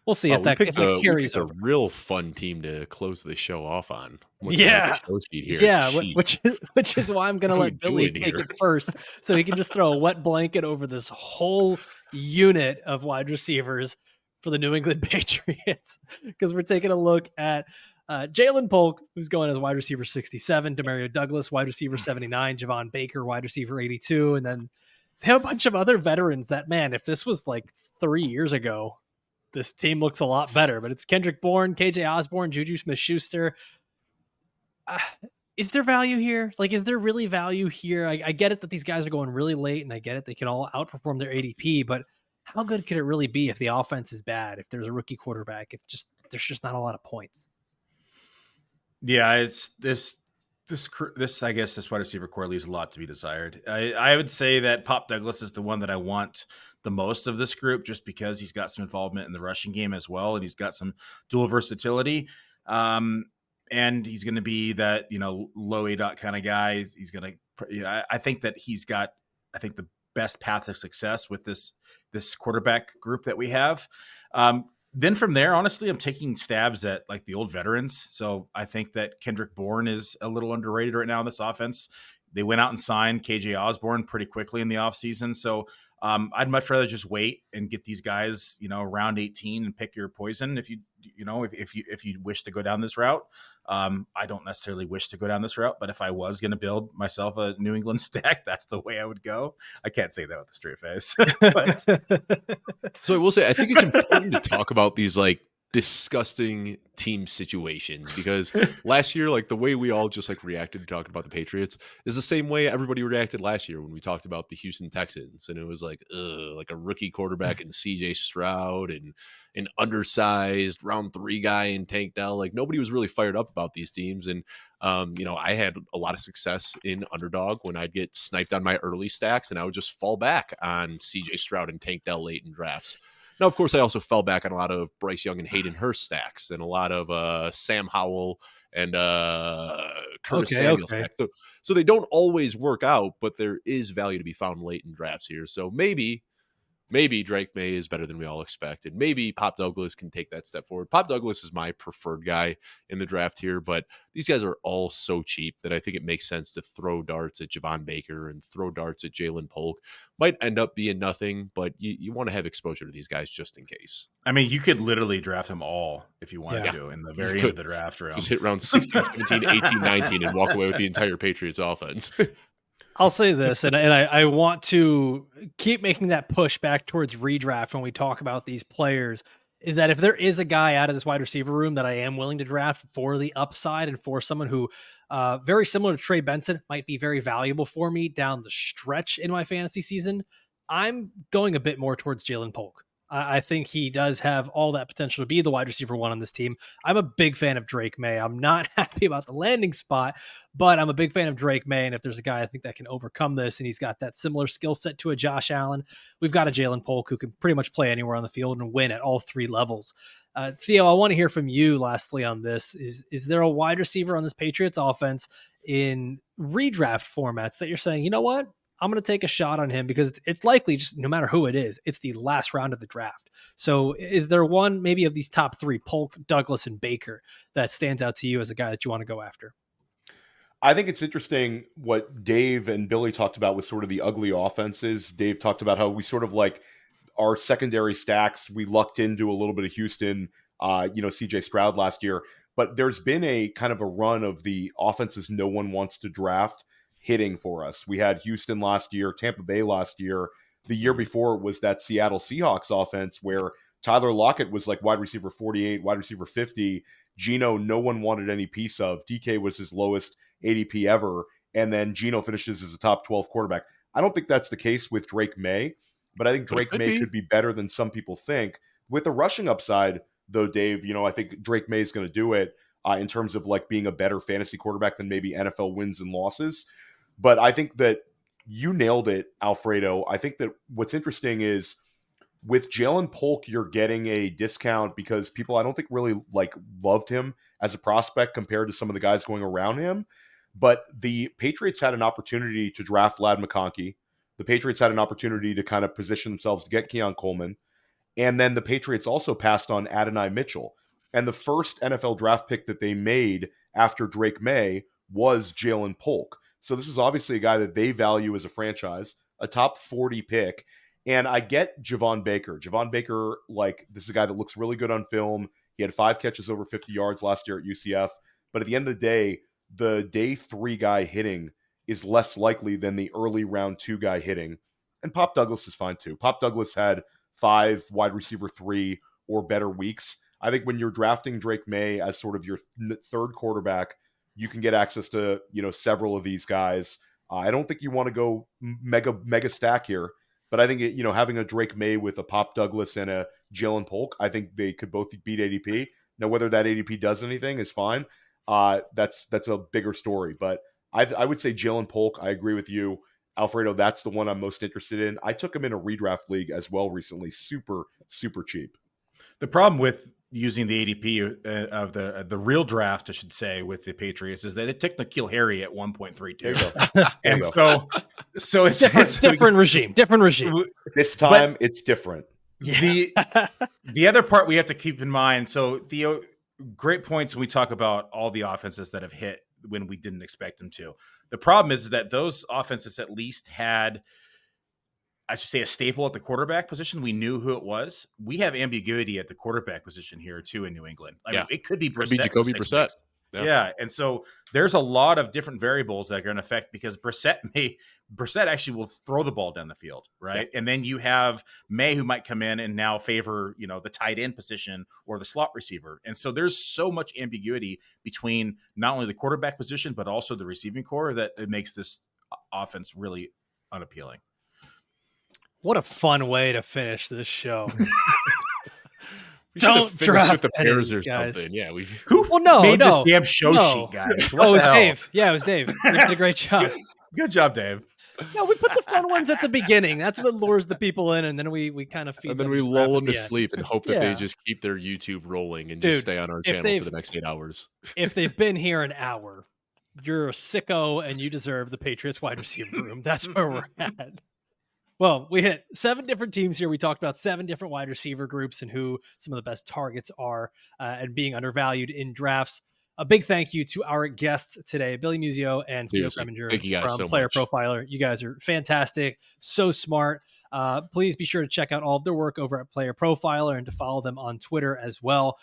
We'll see if that carries over. A real fun team to close the show off on. Which is why I'm going to let Billy take it first, so he can just throw a wet blanket over this whole unit of wide receivers for the New England Patriots, because we're taking a look at Jalen Polk, who's going as wide receiver 67, Demario Douglas, wide receiver 79, Javon Baker, wide receiver 82, and then they have a bunch of other veterans that, man, if this was like 3 years ago, this team looks a lot better. But it's Kendrick Bourne, KJ Osborne, Juju Smith-Schuster. Is there value here? Like, is there really value here? I get it that these guys are going really late, and I get it they can all outperform their ADP, but how good could it really be if the offense is bad, if there's a rookie quarterback, if there's just not a lot of points? Yeah, it's this I guess this wide receiver core leaves a lot to be desired. I would say that Pop Douglas is the one that I want the most of this group, just because he's got some involvement in the rushing game as well, and he's got some dual versatility. And he's going to be that, low ADOT kind of guy. He's going to, I think that he's got, the best path to success with this quarterback group that we have. Then from there, honestly, I'm taking stabs at like the old veterans. So I think that Kendrick Bourne is a little underrated right now in this offense. They went out and signed KJ Osborne pretty quickly in the offseason. So I'd much rather just wait and get these guys, round 18 and pick your poison. If you if you wish to go down this route. I don't necessarily wish to go down this route, but if I was going to build myself a New England stack, that's the way I would go. I can't say that with a straight face. But so I will say, I think it's important to talk about these like disgusting team situations, because last year, like the way we all just like reacted to talking about the Patriots is the same way everybody reacted last year when we talked about the Houston Texans, and it was like a rookie quarterback and CJ Stroud and an undersized round 3 guy in Tank Dell. Like nobody was really fired up about these teams. And I had a lot of success in underdog when I'd get sniped on my early stacks, and I would just fall back on CJ Stroud and Tank Dell late in drafts. Now, of course, I also fell back on a lot of Bryce Young and Hayden Hurst stacks, and a lot of Sam Howell and Curtis Samuel stacks. So they don't always work out, but there is value to be found late in drafts here. So maybe Drake May is better than we all expected. Maybe Pop Douglas can take that step forward. Pop Douglas is my preferred guy in the draft here, but these guys are all so cheap that I think it makes sense to throw darts at Javon Baker and throw darts at Jayden Polk. Might end up being nothing, but you want to have exposure to these guys just in case. I mean, you could literally draft them all if you wanted to in the very end of the draft round. Just hit round 16, 17, 18, 19 and walk away with the entire Patriots offense. I'll say this, and I want to keep making that push back towards redraft when we talk about these players, is that if there is a guy out of this wide receiver room that I am willing to draft for the upside and for someone who, very similar to Trey Benson, might be very valuable for me down the stretch in my fantasy season, I'm going a bit more towards Jayden Polk. I think he does have all that potential to be the wide receiver 1 on this team. I'm a big fan of Drake May. I'm not happy about the landing spot, but I'm a big fan of Drake May. And if there's a guy I think that can overcome this, and he's got that similar skill set to a Josh Allen, we've got a Jayden Polk who can pretty much play anywhere on the field and win at all 3 levels. Theo, I want to hear from you lastly on this. Is there a wide receiver on this Patriots offense in redraft formats that you're saying, you know what? I'm going to take a shot on him because it's likely, just no matter who it is, it's the last round of the draft. So is there one maybe of these top 3, Polk, Douglas, and Baker, that stands out to you as a guy that you want to go after? I think it's interesting what Dave and Billy talked about with sort of the ugly offenses. Dave talked about how we sort of like our secondary stacks, we lucked into a little bit of Houston, CJ Stroud last year, but there's been a kind of a run of the offenses no one wants to draft hitting for us. We had Houston last year, Tampa Bay last year. The year before was that Seattle Seahawks offense where Tyler Lockett was like wide receiver 48, wide receiver 50. Geno, no one wanted any piece of. DK was his lowest ADP ever. And then Geno finishes as a top 12 quarterback. I don't think that's the case with Drake May, but I think Drake May could be better than some people think. With the rushing upside, though, Dave, I think Drake May is going to do it in terms of like being a better fantasy quarterback than maybe NFL wins and losses. But I think that you nailed it, Alfredo. I think that what's interesting is with Jayden Polk, you're getting a discount because people I don't think really like loved him as a prospect compared to some of the guys going around him. But the Patriots had an opportunity to draft Ladd McConkey. The Patriots had an opportunity to kind of position themselves to get Keon Coleman. And then the Patriots also passed on Adonai Mitchell. And the first NFL draft pick that they made after Drake May was Jayden Polk. So this is obviously a guy that they value as a franchise, a top 40 pick. And I get Javon Baker. Javon Baker, like, this is a guy that looks really good on film. He had 5 catches over 50 yards last year at UCF. But at the end of the day 3 guy hitting is less likely than the early round 2 guy hitting. And Pop Douglas is fine too. Pop Douglas had 5 wide receiver 3 or better weeks. I think when you're drafting Drake May as sort of your third quarterback, you can get access to, several of these guys. I don't think you want to go mega stack here, but I think, having a Drake May with a Pop Douglas and a Jayden Polk, I think they could both beat ADP. Now, whether that ADP does anything is fine. That's a bigger story, but I would say Jayden Polk. I agree with you, Alfredo. That's the one I'm most interested in. I took him in a redraft league as well recently. Super, super cheap. The problem with using the ADP of the real draft, I should say, with the Patriots is that they took N'Keal Harry at 1.32. And so it's different regime. This time it's different. The other part we have to keep in mind. So Theo, great points when we talk about all the offenses that have hit when we didn't expect them to. The problem is that those offenses at least had I should say, a staple at the quarterback position. We knew who it was. We have ambiguity at the quarterback position here too in New England. I mean, it could be Brissett. Jacoby Brissett. Yeah. And so there's a lot of different variables that are going to affect, because Brissett actually will throw the ball down the field, right? Yeah. And then you have May, who might come in and now favor, the tight end position or the slot receiver. And so there's so much ambiguity between not only the quarterback position, but also the receiving core, that it makes this offense really unappealing. What a fun way to finish this show. Don't draft with the Bears or something. Yeah, who made this damn show sheet, guys? It was Dave. Yeah, it was Dave. He did a great job. Good job, Dave. No, we put the fun ones at the beginning. That's what lures the people in, and then we kind of feed them. And then we lull them to sleep and hope that they just keep their YouTube rolling and just stay on our channel for the next 8 hours. If they've been here an hour, you're a sicko and you deserve the Patriots wide receiver room. That's where we're at. Well, we hit 7 different teams here. We talked about 7 different wide receiver groups and who some of the best targets are and being undervalued in drafts. A big thank you to our guests today, Billy Muzio and Theo Gremminger from Player Profiler. You guys are fantastic, so smart. Please be sure to check out all of their work over at Player Profiler and to follow them on Twitter as well.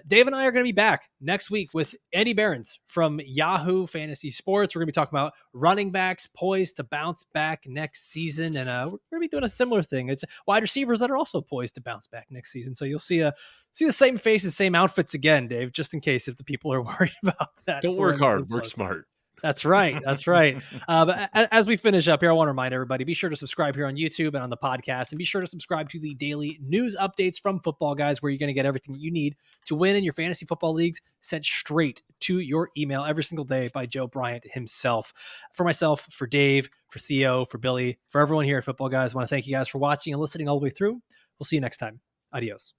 Dave and I are going to be back next week with Andy Behrens from Yahoo Fantasy Sports. We're going to be talking about running backs poised to bounce back next season. And we're going to be doing a similar thing. It's wide receivers that are also poised to bounce back next season. So you'll see the same faces, same outfits again, Dave, just in case if the people are worried about that. Don't work hard, work smart. That's right. That's right. But as we finish up here, I want to remind everybody, be sure to subscribe here on YouTube and on the podcast, and be sure to subscribe to the daily news updates from Football Guys, where you're going to get everything you need to win in your fantasy football leagues sent straight to your email every single day by Joe Bryant himself. For myself, for Dave, for Theo, for Billy, for everyone here at Football Guys, I want to thank you guys for watching and listening all the way through. We'll see you next time. Adios.